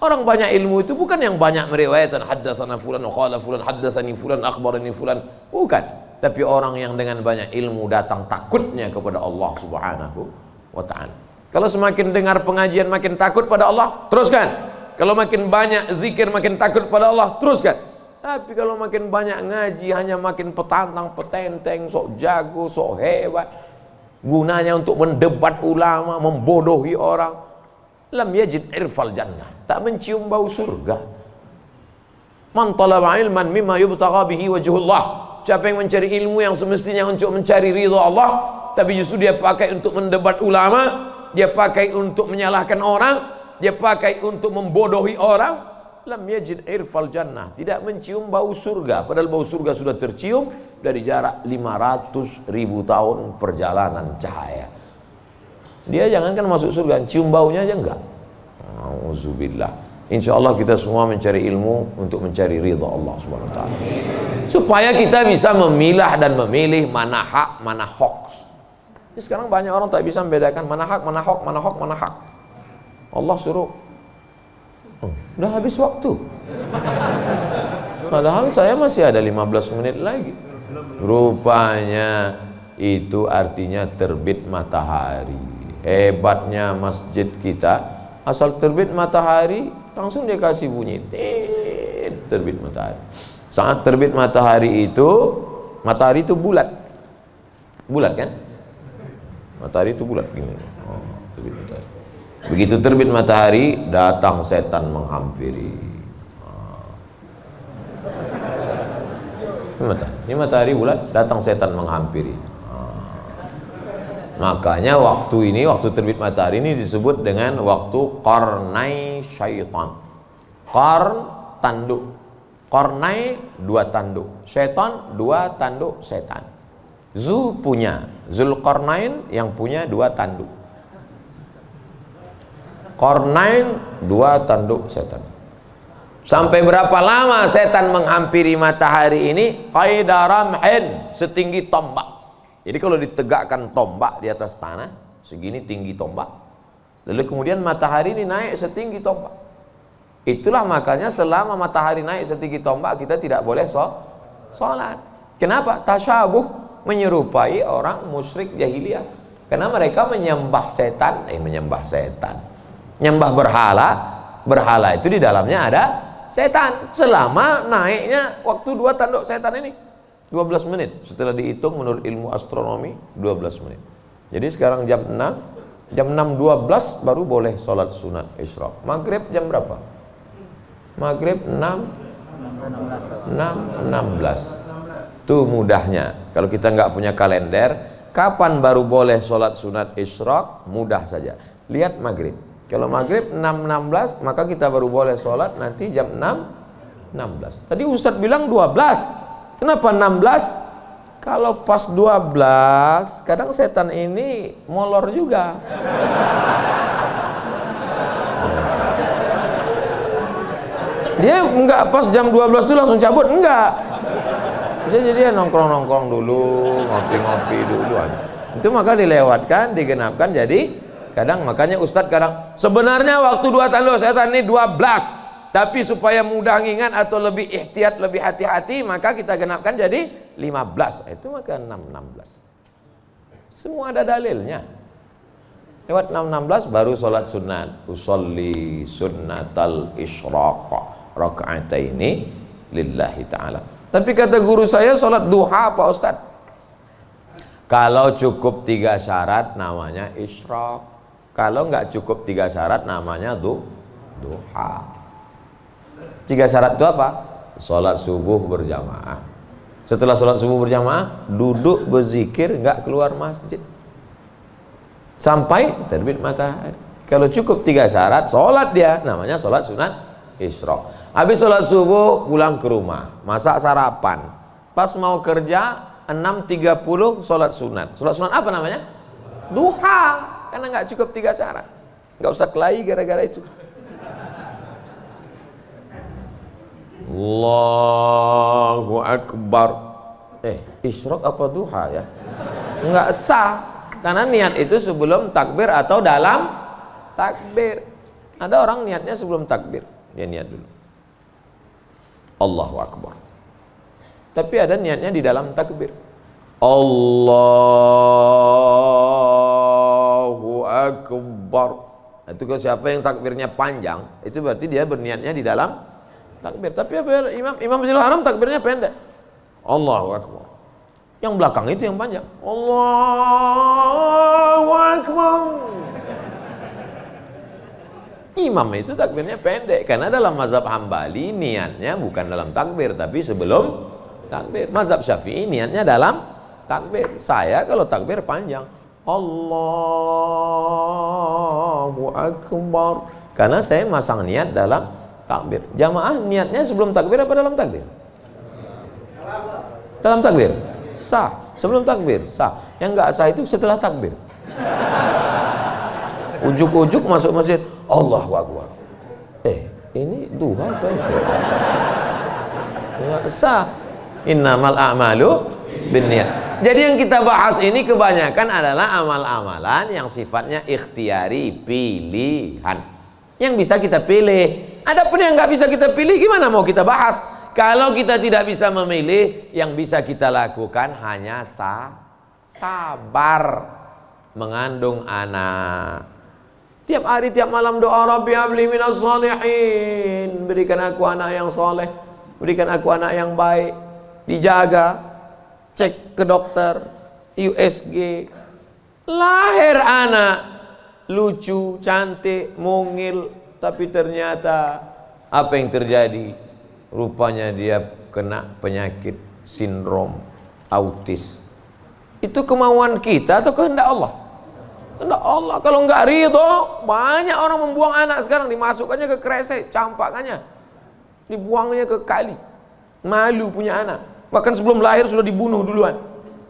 Speaker 1: Orang banyak ilmu itu bukan yang banyak meriwayatkan haddatsana fulan wa qala fulan haddatsani fulan akhbarani fulan, bukan. Tapi orang yang dengan banyak ilmu datang takutnya kepada Allah Subhanahu wa taala. Kalau semakin dengar pengajian makin takut pada Allah, teruskan. Kalau makin banyak zikir makin takut pada Allah, teruskan. Tapi kalau makin banyak ngaji hanya makin petantang petenteng, sok jago, sok hebat, gunanya untuk mendebat ulama, membodohi orang. Lam yajid irfal jannah, tak mencium bau surga. Man talaba ilman mimma yubtagha bihi wajhullah. Siapa yang mencari ilmu yang semestinya untuk mencari ridha Allah, tapi justru dia pakai untuk mendebat ulama, dia pakai untuk menyalahkan orang, dia pakai untuk membodohi orang, lam yajid irfal jannah, tidak mencium bau surga. Padahal bau surga sudah tercium dari jarak 500.000 tahun perjalanan cahaya. Dia jangankan masuk surga, cium baunya aja enggak. Auzubillah. Insyaallah kita semua mencari ilmu untuk mencari ridha Allah Subhanahu wa taala. Supaya kita bisa memilah dan memilih mana hak, mana hoax. Ini sekarang banyak orang tak bisa membedakan mana hak, mana hoax, mana hak. Allah suruh Udah habis waktu. Padahal saya masih ada 15 menit lagi. Rupanya itu artinya terbit matahari. Hebatnya masjid kita, asal terbit matahari langsung dia kasih bunyi, terbit matahari. Saat terbit matahari itu bulat. Bulat kan? Matahari itu bulat gini. Oh, terbit matahari. Begitu terbit matahari, datang setan menghampiri. Ini matahari bulat, datang setan menghampiri. Makanya waktu terbit matahari ini disebut dengan waktu qarnai syaitan. Qarn, tanduk. Qarnai, 2 tanduk. Syaitan, 2 tanduk setan. Zulqarnain yang punya 2 tanduk. Qarnain, 2 tanduk setan. Sampai berapa lama setan menghampiri matahari ini? Qaidaramhin, setinggi tombak. Jadi kalau ditegakkan tombak di atas tanah, segini tinggi tombak. Lalu kemudian matahari ini naik setinggi tombak. Itulah makanya selama matahari naik setinggi tombak, kita tidak boleh sholat. Kenapa? Tasyabuh, menyerupai orang musyrik jahiliyah. Karena mereka menyembah setan. Menyembah berhala. Berhala itu di dalamnya ada setan. Selama naiknya waktu 2 tanduk setan ini 12 menit. Setelah dihitung menurut ilmu astronomi 12 menit. Jadi sekarang jam 6.12 baru boleh sholat sunat isyraq. Maghrib jam berapa? Maghrib 6.16. Tuh mudahnya. Kalau kita nggak punya kalender, kapan baru boleh sholat sunat isyraq? Mudah saja. Lihat maghrib. Kalau maghrib 6.16, maka kita baru boleh sholat nanti jam 6.16. Tadi Ustadz bilang 12. Kenapa 16? Kalau pas 12, kadang setan ini molor juga. Dia enggak pas jam 12 itu langsung cabut, enggak. Bisa jadi dia nongkrong-nongkrong dulu, ngopi-ngopi dulu aja. Itu maka dilewatkan, digenapkan, jadi kadang makanya Ustadz kadang sebenarnya waktu 2 tanduk setan ini 12. Tapi supaya mudah ngingat atau lebih ihtiyat, lebih hati-hati, maka kita genapkan jadi 15. Itu maka 6.16. Semua ada dalilnya. Lewat 6.16 baru sholat sunat. Usolli sunnatal isyraq raka'ataini lillahi ta'ala. Tapi kata guru saya sholat duha Pak Ustadz. Kalau cukup 3 syarat namanya isyraq. Kalau nggak cukup 3 syarat namanya duha. 3 syarat itu apa? Sholat subuh berjamaah. Setelah sholat subuh berjamaah, duduk berzikir, nggak keluar masjid sampai terbit matahari. Kalau cukup 3 syarat, sholat dia, namanya sholat sunat isyraq. Habis sholat subuh, pulang ke rumah, masak sarapan. Pas mau kerja, 6.30 sholat sunat. Sholat sunat apa namanya? Duha. Karena nggak cukup 3 syarat. Nggak usah kelahi gara-gara itu. Allahu Akbar. Isyraq apa duha ya? Enggak sah. Karena niat itu sebelum takbir atau dalam takbir. Ada orang niatnya sebelum takbir. Dia niat dulu Allahu Akbar. Tapi ada niatnya di dalam takbir. Allahu Akbar. Itu kalau siapa yang takbirnya panjang, itu berarti dia berniatnya di dalam takbir. Tapi apa Imam Masjidil Haram takbirnya pendek. Allahu Akbar. Yang belakang itu yang panjang. Allahu Akbar. Imam itu takbirnya pendek karena dalam mazhab Hambali niatnya bukan dalam takbir tapi sebelum takbir. Mazhab Syafi'i niatnya dalam takbir. Saya kalau takbir panjang. Allahu Akbar. Karena saya masang niat dalam takbir. Jamaah niatnya sebelum takbir apa dalam takbir? Dalam takbir. Sah. Sebelum takbir sah. Yang enggak sah itu setelah takbir. Ujuk-ujuk masuk masjid, Allahu Akbar. Ini duha atau isyraq? Enggak sah. Innamal a'malu binniyat. Jadi yang kita bahas ini kebanyakan adalah amal-amalan yang sifatnya ikhtiari, pilihan. Yang bisa kita pilih. Adapun yang nggak bisa kita pilih, gimana mau kita bahas? Kalau kita tidak bisa memilih, yang bisa kita lakukan hanya sabar mengandung anak. Tiap hari, tiap malam doa, Rabbi habli minas shalihin, berikan aku anak yang soleh, berikan aku anak yang baik. Dijaga, cek ke dokter, USG, lahir anak lucu, cantik, mungil, tapi ternyata apa yang terjadi? Rupanya dia kena penyakit sindrom autis. Itu kemauan kita atau kehendak Allah? Kehendak Allah. Kalau nggak ridho, banyak orang membuang anak sekarang, dimasukkannya ke kresek, campakannya, dibuangnya ke kali. Malu punya anak. Bahkan sebelum lahir sudah dibunuh duluan.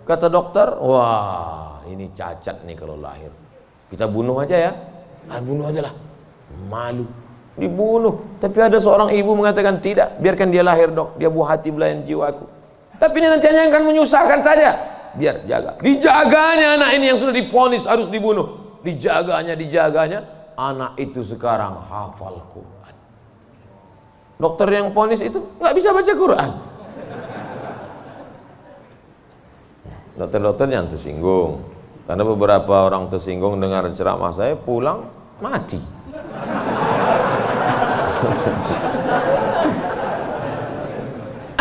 Speaker 1: Kata dokter, wah ini cacat nih kalau lahir. Kita bunuh aja ya. Bunuh aja lah. Malu. Dibunuh. Tapi ada seorang ibu mengatakan, tidak, biarkan dia lahir dok, dia buah hati belayan jiwaku. Tapi ini nanti hanya akan menyusahkan saja. Biar jaga. Dijaganya anak ini yang sudah divonis harus dibunuh. Dijaganya, anak itu sekarang hafal Quran. Dokter yang vonis itu nggak bisa baca Quran. Dokter-dokter yang tersinggung, karena beberapa orang tersinggung dengar ceramah saya, pulang mati.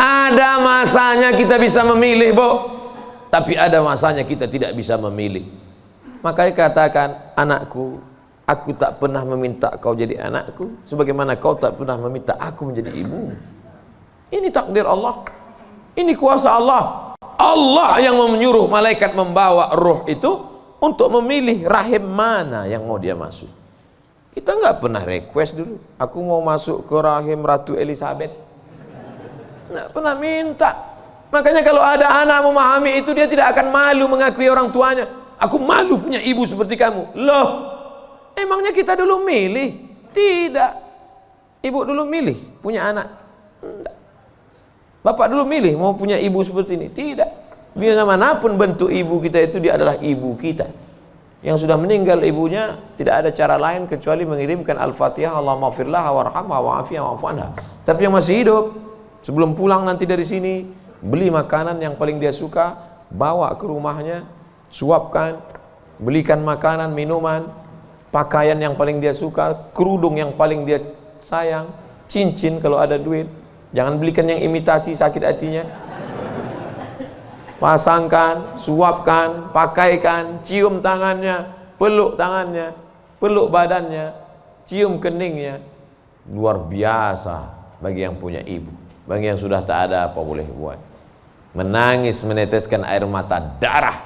Speaker 1: Ada masanya kita bisa memilih, Bu, tapi ada masanya kita tidak bisa memilih. Makanya katakan, anakku, aku tak pernah meminta kau jadi anakku, sebagaimana kau tak pernah meminta aku menjadi ibumu. Ini takdir Allah, ini kuasa Allah. Allah yang menyuruh malaikat membawa roh itu untuk memilih rahim mana yang mau dia masuk. Kita nggak pernah request dulu, aku mau masuk ke rahim Ratu Elizabeth. Nggak pernah minta. Makanya kalau ada anak memahami itu, dia tidak akan malu mengakui orang tuanya. Aku malu punya ibu seperti kamu. Loh, emangnya kita dulu milih? Tidak. Ibu dulu milih punya anak? Tidak. Bapak dulu milih mau punya ibu seperti ini? Tidak. Biar manapun bentuk ibu kita itu, dia adalah ibu kita. Yang sudah meninggal ibunya, tidak ada cara lain kecuali mengirimkan Al-Fatihah, Allahumma firlah warhamha wa'afiyah wa'fu anha. Tapi yang masih hidup, sebelum pulang nanti dari sini, beli makanan yang paling dia suka, bawa ke rumahnya, suapkan, belikan makanan, minuman, pakaian yang paling dia suka, kerudung yang paling dia sayang, cincin kalau ada duit. Jangan belikan yang imitasi, sakit hatinya. Pasangkan, suapkan, pakaikan, cium tangannya, peluk tangannya, peluk badannya, cium keningnya. Luar biasa bagi yang punya ibu. Bagi yang sudah tak ada, apa boleh buat? Menangis, meneteskan air mata darah.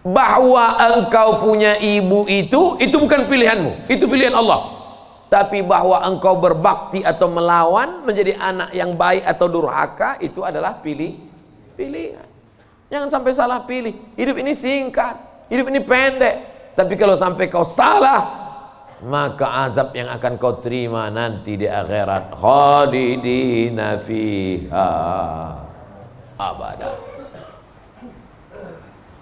Speaker 1: Bahwa engkau punya ibu itu bukan pilihanmu, itu pilihan Allah. Tapi bahwa engkau berbakti atau melawan, menjadi anak yang baik atau durhaka, itu adalah pilihan. Jangan sampai salah pilih. Hidup ini singkat, hidup ini pendek. Tapi kalau sampai kau salah, maka azab yang akan kau terima nanti di akhirat, khalidina fiha abada.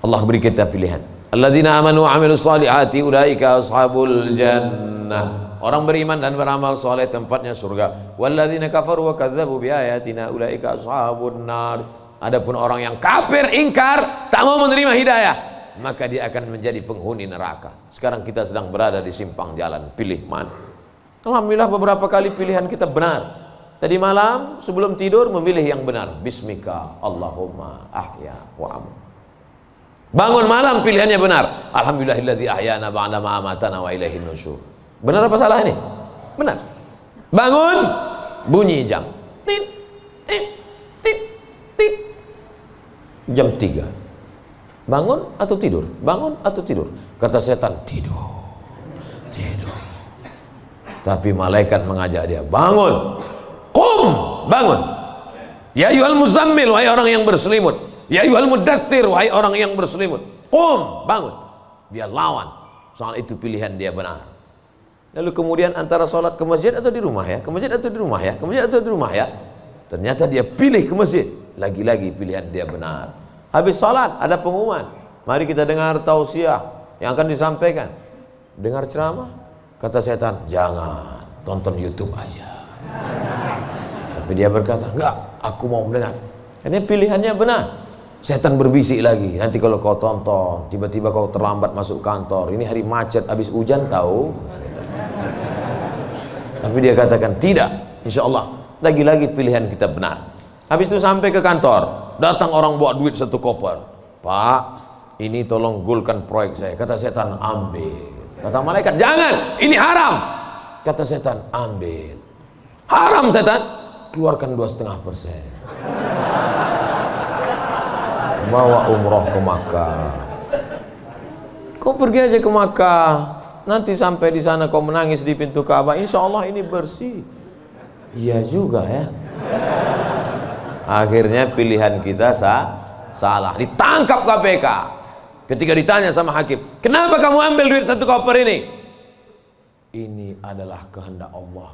Speaker 1: Allah beri kita pilihan. Alladzina amanu wa amilus salihati ulaika ashabul jannah. Orang beriman dan beramal soleh tempatnya surga. Walladzina kafaru wa kadzdzabu biayatina ulaika ashabun nar. Adapun orang yang kafir, ingkar, tak mau menerima hidayah, maka dia akan menjadi penghuni neraka. Sekarang kita sedang berada di simpang jalan, pilih mana? Alhamdulillah beberapa kali pilihan kita benar. Tadi malam sebelum tidur memilih yang benar. Bismika Allahumma ahya wa amu. Bangun malam pilihannya benar. Alhamdulillahilladzi ahyana ba'da ma amatana wa ilaihin nusyur. Benar apa salah ini? Benar. Bangun, bunyi jam. Tit, tit, tit, tit. Jam 3. Bangun atau tidur? Bangun atau tidur? Kata setan, tidur. Tidur. Tapi malaikat mengajak dia, bangun. Qum, bangun. Ya ayyuhal muzammil, wahai orang yang berselimut. Ya ayyuhal mudaththir, wahai orang yang berselimut. Qum, bangun. Dia lawan. Soal itu pilihan dia benar. Lalu kemudian antara sholat ke masjid atau di rumah ya, ke masjid atau di rumah ya, ke masjid atau di rumah ya. Ternyata dia pilih ke masjid. Lagi-lagi pilihan dia benar. Habis sholat ada pengumuman. Mari kita dengar tausiah yang akan disampaikan. Dengar ceramah. Kata setan, jangan, tonton YouTube aja. Tapi dia berkata, enggak, aku mau mendengar. Ini pilihannya benar. Setan berbisik lagi, nanti kalau kau tonton, tiba-tiba kau terlambat masuk kantor, ini hari macet, habis hujan tahu. Tapi dia katakan, tidak, insya Allah, lagi-lagi pilihan kita benar. Habis itu sampai ke kantor, datang orang bawa duit 1 koper. Pak, ini tolong gulkan proyek saya. Kata setan, ambil. Kata malaikat, jangan, ini haram. Kata setan, ambil. Haram setan, keluarkan 2,5%. Bawa umroh ke Makkah. Kau pergi aja ke Makkah, nanti sampai di sana kau menangis di pintu Ka'bah, insya Allah ini bersih. Iya juga ya. Akhirnya pilihan kita salah, ditangkap KPK. Ketika ditanya sama hakim, kenapa kamu ambil duit 1 koper ini? Ini adalah kehendak Allah.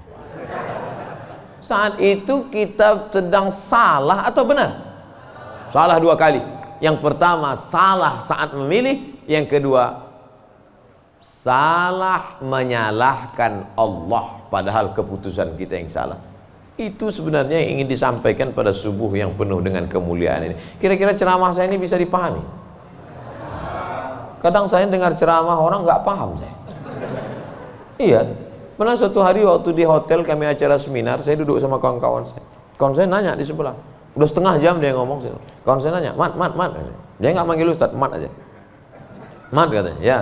Speaker 1: Saat itu kita sedang salah atau benar? Salah 2 kali. Yang pertama salah saat memilih, yang kedua salah menyalahkan Allah padahal keputusan kita yang salah. Itu sebenarnya yang ingin disampaikan pada subuh yang penuh dengan kemuliaan ini. Kira-kira ceramah saya ini bisa dipahami? Kadang saya dengar ceramah orang nggak paham saya. Iya, pernah suatu hari waktu di hotel kami acara seminar, saya duduk sama kawan-kawan saya. Kawan saya nanya di sebelah, udah setengah jam dia ngomong. Kawan saya nanya, mat. Dia nggak manggil Ustaz, mat aja. Mat katanya, ya.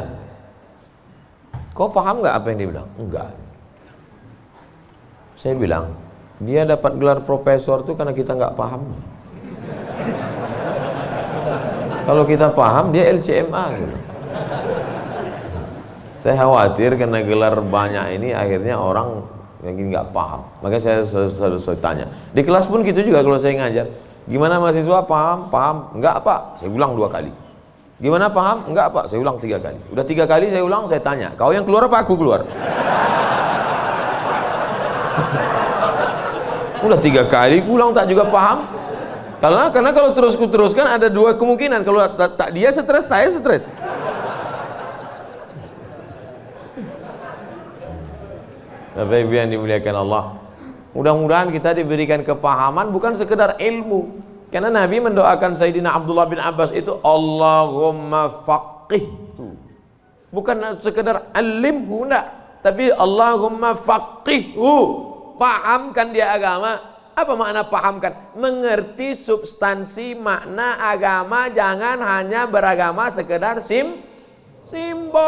Speaker 1: Kau paham nggak apa yang dia bilang? Enggak. Saya bilang, dia dapat gelar profesor tuh karena kita nggak paham. Kalau kita paham, dia LCMA gitu. Saya khawatir karena gelar banyak ini akhirnya orang yang nggak paham. Makanya saya selalu tanya. Di kelas pun gitu juga kalau saya ngajar. Gimana mahasiswa, paham? Paham? Enggak Pak, saya ulang 2 kali. Gimana paham? Enggak Pak, saya ulang 3 kali. Udah 3 kali saya ulang, saya tanya, kau yang keluar apa aku keluar? Udah 3 kali ulang tak juga paham. Karena kalau teruskan ada 2 kemungkinan. Kalau tak dia stres, saya stres. Bapak Ibu yang dimuliakan Allah, mudah-mudahan kita diberikan kepahaman bukan sekedar ilmu. Karena Nabi mendoakan Sayyidina Abdullah bin Abbas itu Allahumma faqihhu, bukan sekedar alimhu, enggak, tapi Allahumma faqihhu, pahamkan dia agama. Apa makna pahamkan? Mengerti substansi makna agama, jangan hanya beragama sekedar simbol.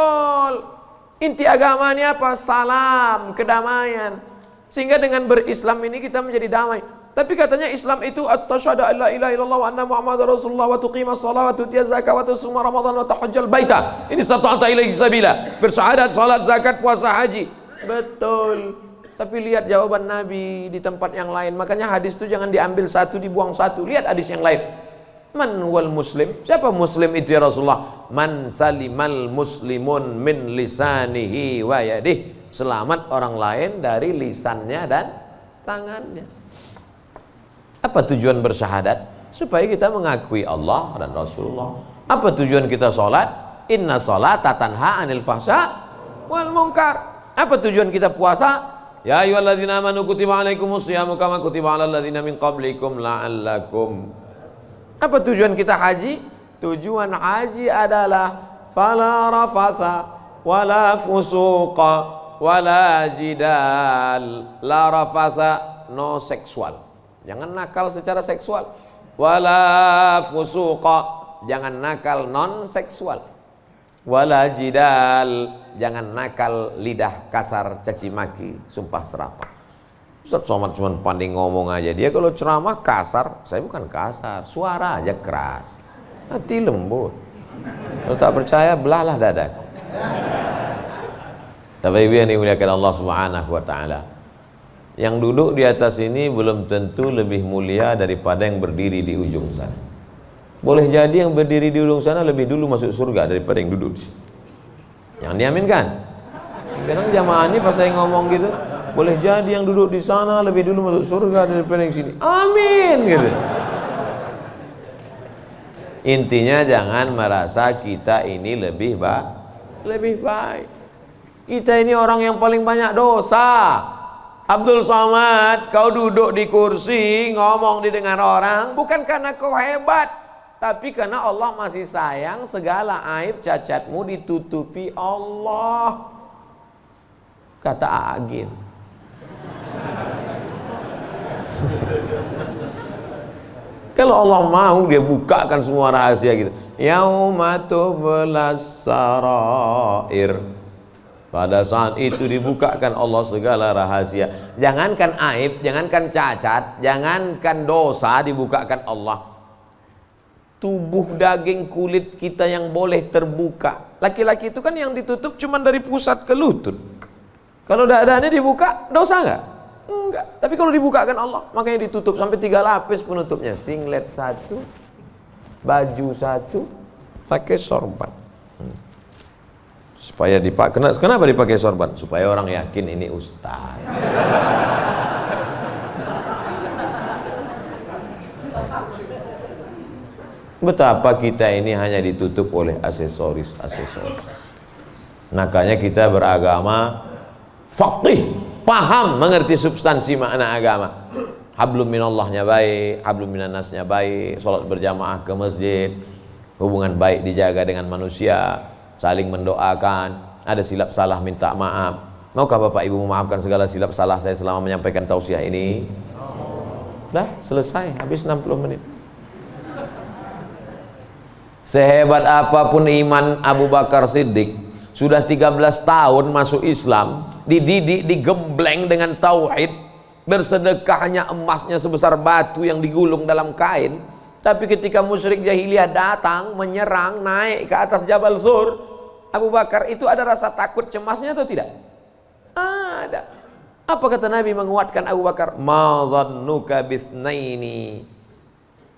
Speaker 1: Inti agama ini apa? Salam, kedamaian. Sehingga dengan berislam ini kita menjadi damai. Tapi katanya Islam itu at-tasyhadu an la ilaha illallah wa anna muhammadar rasulullah wa tuqimas shalah wa tutiyaz zakat wa tasuma ramadan wa tahajjal baita. Ini stata'ata ilaihi sabila. Bersyahadat, salat, zakat, puasa, haji. Betul. Tapi lihat jawaban Nabi di tempat yang lain. Makanya hadis itu jangan diambil satu dibuang satu. Lihat hadis yang lain. Man wal muslim? Siapa muslim itu ya Rasulullah? Man salimal muslimun min lisanihi wa yadih. Selamat orang lain dari lisannya dan tangannya. Apa tujuan bersyahadat? Supaya kita mengakui Allah dan Rasulullah. Apa tujuan kita sholat? Inna sholata tanha anil fahsya wal munkar. Apa tujuan kita puasa? Ya ayyuhalladzina amanu kutiba alaikumus syiyamu kama kutiba alal ladzina min qablikum la'allakum. Apa tujuan kita haji? Tujuan haji adalah fala rafasa wala fusuqa wala jidal. La rafasa, no seksual, jangan nakal secara seksual. Wala fusuqa, jangan nakal non seksual. Wala jidal, jangan nakal lidah kasar, caci maki, sumpah serapah. Ustaz Somad cuma pandai ngomong aja. Dia kalau ceramah kasar, saya bukan kasar, suara aja keras, hati lembut. Kalau tak percaya, belahlah dadaku. Tapi Ibu yang dimuliakan Allah Subhanahu wa Ta'ala, yang duduk di atas ini belum tentu lebih mulia daripada yang berdiri di ujung sana. Boleh jadi yang berdiri di ujung sana lebih dulu masuk surga daripada yang duduk di sini. Yang diaminkan. Kadang jamaah ini pas saya ngomong gitu, boleh jadi yang duduk di sana lebih dulu masuk surga daripada yang sini. Amin gitu. Intinya jangan merasa kita ini lebih baik. Kita ini orang yang paling banyak dosa. Abdul Somad, kau duduk di kursi, ngomong didengar orang, bukan karena kau hebat, tapi karena Allah masih sayang, segala aib cacatmu ditutupi Allah. Kata Agin. Kalau Allah mau, dia bukakan semua rahasia gitu. Yauma tublas sarair. Pada saat itu dibukakan Allah segala rahasia. Jangankan aib, jangankan cacat, jangankan dosa, dibukakan Allah. Tubuh, daging, kulit kita yang boleh terbuka. Laki-laki itu kan yang ditutup cuma dari pusat ke lutut. Kalau dadanya dibuka, dosa nggak? Enggak. Tapi kalau dibukakan Allah, makanya ditutup sampai 3 lapis penutupnya. Singlet 1, baju 1, pakai sorban. Supaya dipakai. Kenapa dipakai sorban? Supaya orang yakin ini ustaz. Betapa kita ini hanya ditutup oleh aksesoris. Makanya kita beragama faqih, paham, mengerti substansi makna agama. Hablum minallahnya baik, hablum minannasnya baik, sholat berjamaah ke masjid, hubungan baik dijaga dengan manusia, saling mendoakan, ada silap salah minta maaf. Maukah Bapak Ibu memaafkan segala silap salah saya selama menyampaikan tausiah ini? Dah selesai, habis 60 menit. Sehebat apapun iman Abu Bakar Siddiq, sudah 13 tahun masuk Islam, dididik, digembleng dengan tauhid, bersedekahnya emasnya sebesar batu yang digulung dalam kain. Tapi ketika musyrik jahiliyah datang menyerang, naik ke atas Jabal Zur, Abu Bakar itu ada rasa takut cemasnya atau tidak? Ada. Apa kata Nabi menguatkan Abu Bakar? Ma zannuka bisnaini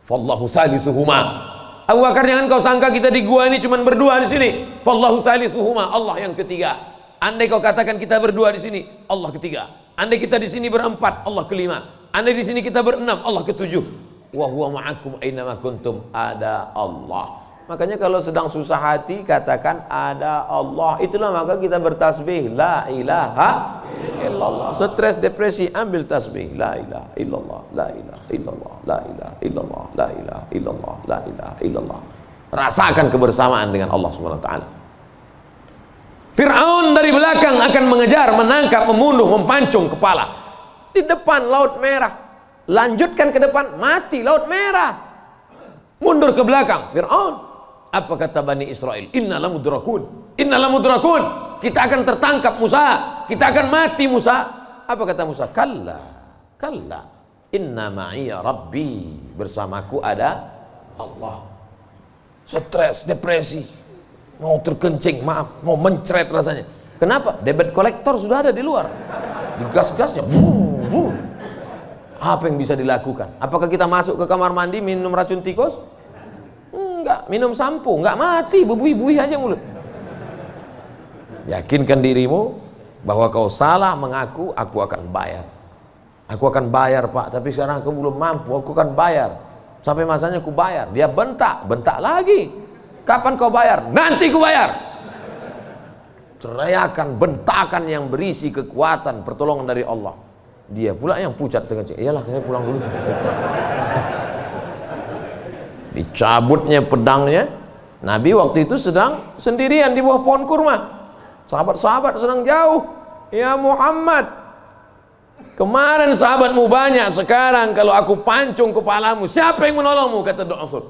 Speaker 1: fallahu salisuhuma. Abu Bakar, jangan kau sangka kita di gua ini cuma berdua di sini. Fallahu salisuhuma, Allah yang ketiga. Andai kau katakan kita berdua di sini, Allah ketiga. Andai kita di sini berempat, Allah kelima. Andai di sini kita berenam, Allah ketujuh. Wa huwa ma'akum aina ma kuntum, ada Allah. Makanya kalau sedang susah hati katakan ada Allah. Itulah maka kita bertasbih la ilaha illallah. Stres, depresi, ambil tasbih la ilaha illallah, la ilaha illallah, la ilaha illallah, la ilaha illallah, la ilaha illallah. Rasakan kebersamaan dengan Allah Subhanahu wa taala. Fir'aun dari belakang akan mengejar, menangkap, membunuh, mempancung kepala. Di depan Laut Merah. Lanjutkan ke depan, mati Laut Merah. Mundur ke belakang, Fir'aun. Apa kata Bani Israel? Innalah mudrakun, innalah mudrakun. Kita akan tertangkap Musa, kita akan mati Musa. Apa kata Musa? Kalla, kalla, inna ma'iya rabbi, bersamaku ada Allah. Stres, depresi, mau terkencing, maaf, mau mencret rasanya. Kenapa? Debit kolektor sudah ada di luar, digas-gasnya. Apa yang bisa dilakukan? Apakah kita masuk ke kamar mandi minum racun tikus? Enggak. Minum sampo? Enggak, mati, bebui-bui aja mulut. Yakinkan dirimu bahwa kau salah mengaku, aku akan bayar. Aku akan bayar Pak, tapi sekarang aku belum mampu, aku akan bayar. Sampai masanya aku bayar. Dia bentak, bentak lagi. Kapan kau bayar? Nanti ku bayar. Teriakan, bentakan yang berisi kekuatan, pertolongan dari Allah. Dia pula yang pucat dengan cik. Iyalah, saya pulang dulu. Dicabutnya pedangnya. Nabi waktu itu sedang sendirian di bawah pohon kurma. Sahabat-sahabat sedang jauh. Ya Muhammad, kemarin sahabatmu banyak, sekarang kalau aku pancung kepalamu, siapa yang menolongmu? Kata Du'asur.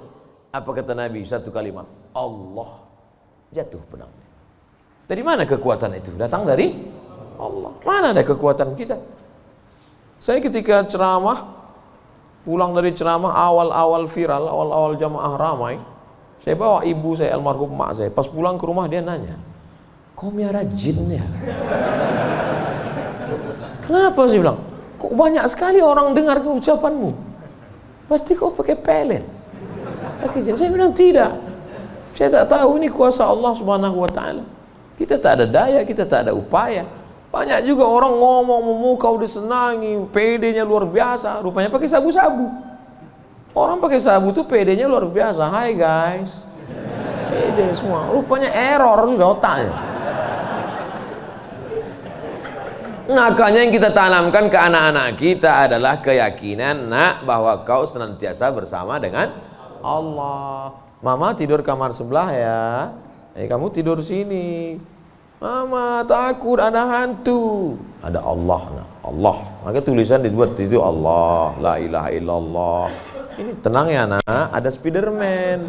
Speaker 1: Apa kata Nabi? Satu kalimat, Allah. Jatuh pedangnya. Dari mana kekuatan itu? Datang dari Allah. Mana ada kekuatan kita? Saya ketika ceramah, pulang dari ceramah awal-awal viral, awal-awal jamaah ramai, saya bawa ibu saya, almarhum mak saya. Pas pulang ke rumah dia nanya, kau miara jin ya? Kenapa sih bilang? Kok banyak sekali orang dengar ucapanmu? Berarti kau pakai pelet? Pakai jin? Saya bilang tidak. Saya tak tahu, ini kuasa Allah Subhanahu wa taala. Kita tak ada daya, kita tak ada upaya. Banyak juga orang ngomong memukau disenangi, PD-nya luar biasa, rupanya pakai sabu-sabu. Orang pakai sabu tuh PD-nya luar biasa. Hai guys, PD semua, rupanya error sudah otaknya. Makanya yang kita tanamkan ke anak-anak kita adalah keyakinan, nak, bahwa kau senantiasa bersama dengan Allah. Mama tidur kamar sebelah ya, kamu tidur sini. Mama takut ada hantu. Ada Allah, nah. Allah. Maka tulisan dibuat itu Allah, la ilaha illallah. Ini tenang ya nak, ada Spiderman.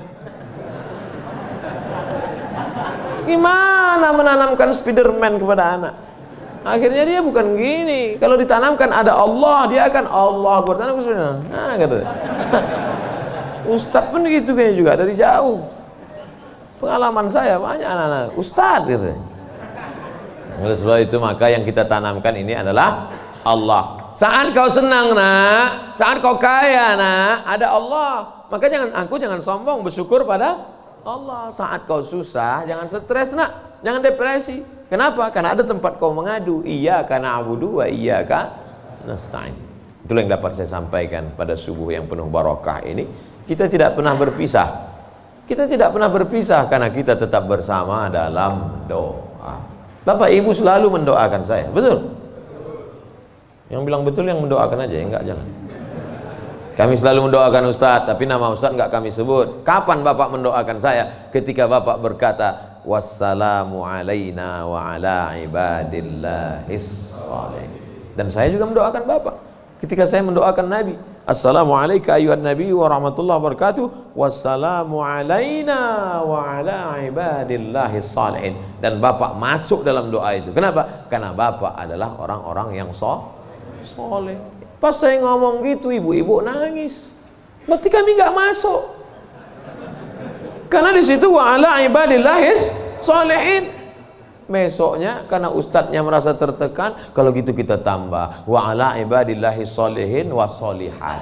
Speaker 1: Gimana menanamkan Spiderman kepada anak? Akhirnya dia bukan gini. Kalau ditanamkan ada Allah, dia akan Allah bertanam ke sana. Nah, gitu. Ustadz pun gitu kayaknya juga dari jauh. Pengalaman saya banyak anak-anak Ustadz gitu. Oleh sebab itu maka yang kita tanamkan ini adalah Allah. Saat kau senang nak, saat kau kaya nak, ada Allah. Maka jangan sombong, bersyukur pada Allah. Saat kau susah, jangan stres nak, jangan depresi. Kenapa? Karena ada tempat kau mengadu. Iyyaka na'budu wa iyyaka nasta'in. Itulah yang dapat saya sampaikan pada subuh yang penuh barakah ini. Kita tidak pernah berpisah. Kita tidak pernah berpisah karena kita tetap bersama dalam doa. Bapak Ibu selalu mendoakan saya, betul? Yang bilang betul yang mendoakan aja, enggak jangan. Kami selalu mendoakan Ustadz, tapi nama Ustadz enggak kami sebut. Kapan Bapak mendoakan saya? Ketika Bapak berkata, wassalamu alaina wa ala ibadillahis shalihin. Dan saya juga mendoakan Bapak. Ketika saya mendoakan Nabi, assalamualaikum ayuhan nabi wa rahmatullahi wabarakatuh, wassalamu alaina wa ala ibadillahis shalihin. Dan Bapak masuk dalam doa itu. Kenapa? Karena Bapak adalah orang-orang yang soleh. Pas saya ngomong gitu, ibu-ibu nangis. Berarti kami nggak masuk. Karena di situ wa ala ibadillahis shalihin. Besoknya karena ustadznya merasa tertekan, kalau gitu kita tambah wa ala ibadillahis shalihin wa sholihat.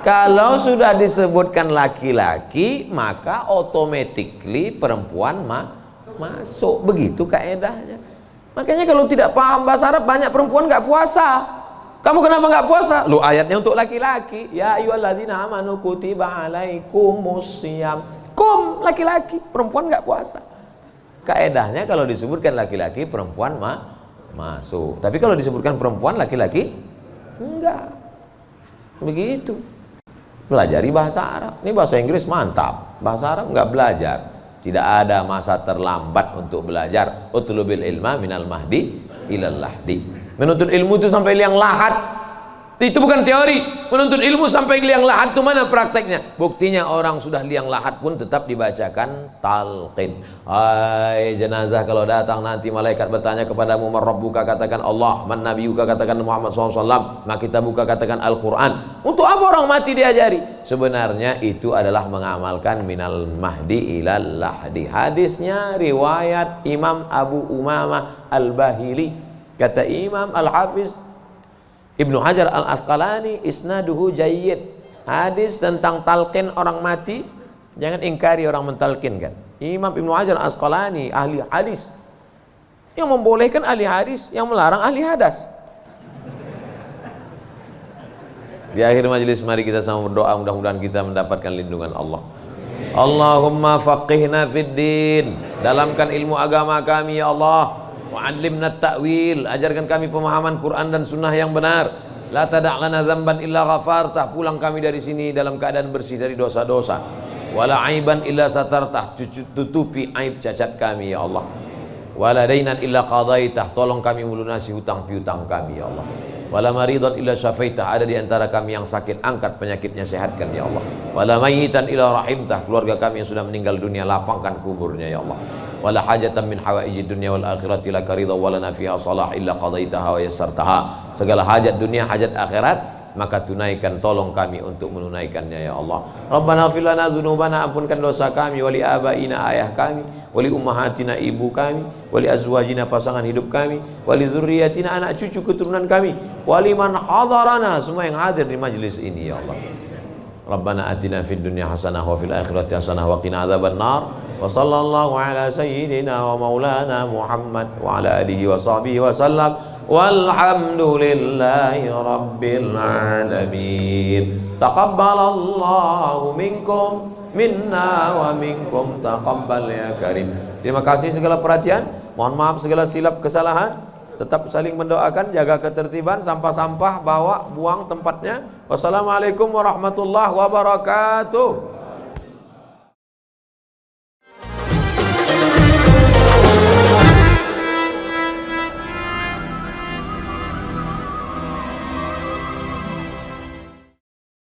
Speaker 1: Kalau sudah disebutkan laki-laki, maka automatically perempuan masuk. Begitu kaedahnya. Makanya kalau tidak paham bahasa Arab, banyak perempuan nggak puasa. Kamu kenapa nggak puasa? Lu ayatnya untuk laki-laki. Ya ayyuhalladzina amanu kutiba alaikumusiyam. Kum laki-laki, perempuan nggak puasa. Kaedahnya kalau disebutkan laki-laki, perempuan masuk. Tapi kalau disebutkan perempuan, laki-laki enggak. Begitu. Pelajari bahasa Arab. Ini bahasa Inggris mantap. Bahasa Arab nggak belajar. Tidak ada masa terlambat untuk belajar. Utlubil ilma minal mahdi ilal lahdi. Menuntut ilmu itu sampai liang lahat. Itu bukan teori. Menuntut ilmu sampai liang lahat itu mana prakteknya? Buktinya orang sudah liang lahat pun tetap dibacakan talqin. Hai jenazah, kalau datang nanti malaikat bertanya kepadamu, man rabbuka, katakan Allah, man nabiyuka, katakan Muhammad SAW, maka kita buka, katakan Al-Quran. Untuk apa orang mati diajari? Sebenarnya itu adalah mengamalkan minal mahdi ilal lahdi. Hadisnya riwayat Imam Abu Umamah Al-Bahili. Kata Imam Al-Hafiz Ibnu Hajar Al-Asqalani, isnaduhu jayyid. Hadis tentang talqin orang mati, jangan ingkari orang mentalkinkan. Imam Ibnu Hajar Al-Asqalani, ahli hadis, yang membolehkan ahli hadis, yang melarang ahli hadas. Di akhir majelis mari kita sama berdoa, mudah-mudahan kita mendapatkan lindungan Allah. Allahumma faqihna fid din, dalamkan ilmu agama kami ya Allah. Wa'allimna ta'wil, ajarkan kami pemahaman Quran dan sunnah yang benar. La tada' lana dzamban illa ghafartah, pulang kami dari sini dalam keadaan bersih dari dosa-dosa. Wala aiban illa satartah, tutupi aib cacat kami ya Allah. Wala dainan illa qadaitah, tolong kami melunasi hutang piutang kami ya Allah. Wala maridan illa syafaitah, ada di antara kami yang sakit, angkat penyakitnya, sehatkan ya Allah. Wala mayyitan illa rahimtah, keluarga kami yang sudah meninggal dunia, lapangkan kuburnya ya Allah. Wala hajatan min hawaijid dunya wal akhirati laka ridha wa lana fiha salah illa qadaitaha wa yassartaha. Segala hajat dunia, hajat akhirat, maka tunaikan, tolong kami untuk menunaikannya ya Allah. Rabbana ighfir lana dzunubana, ampunkan dosa kami, wali abaina, ayah kami, wali ummahatina, ibu kami, wali azwajina, pasangan hidup kami, wali dzurriyyatina, anak cucu keturunan kami, wali man hadarana, semua yang hadir di majlis ini ya Allah. Rabbana atina fid dunya hasanah wa fil akhirati hasanah wa qina adzabannar. Wa sallallahu ala sayyidina wa maulana Muhammad wa ala alihi wa sahbihi wa sallam. Walhamdulillahi rabbil alamin. Taqabbalallahu minkum minna wa minkum taqabbal ya karim. Terima kasih segala perhatian. Mohon maaf segala silap kesalahan. Tetap saling mendoakan, jaga ketertiban, sampah-sampah bawa, buang tempatnya. Wassalamualaikum warahmatullahi wabarakatuh.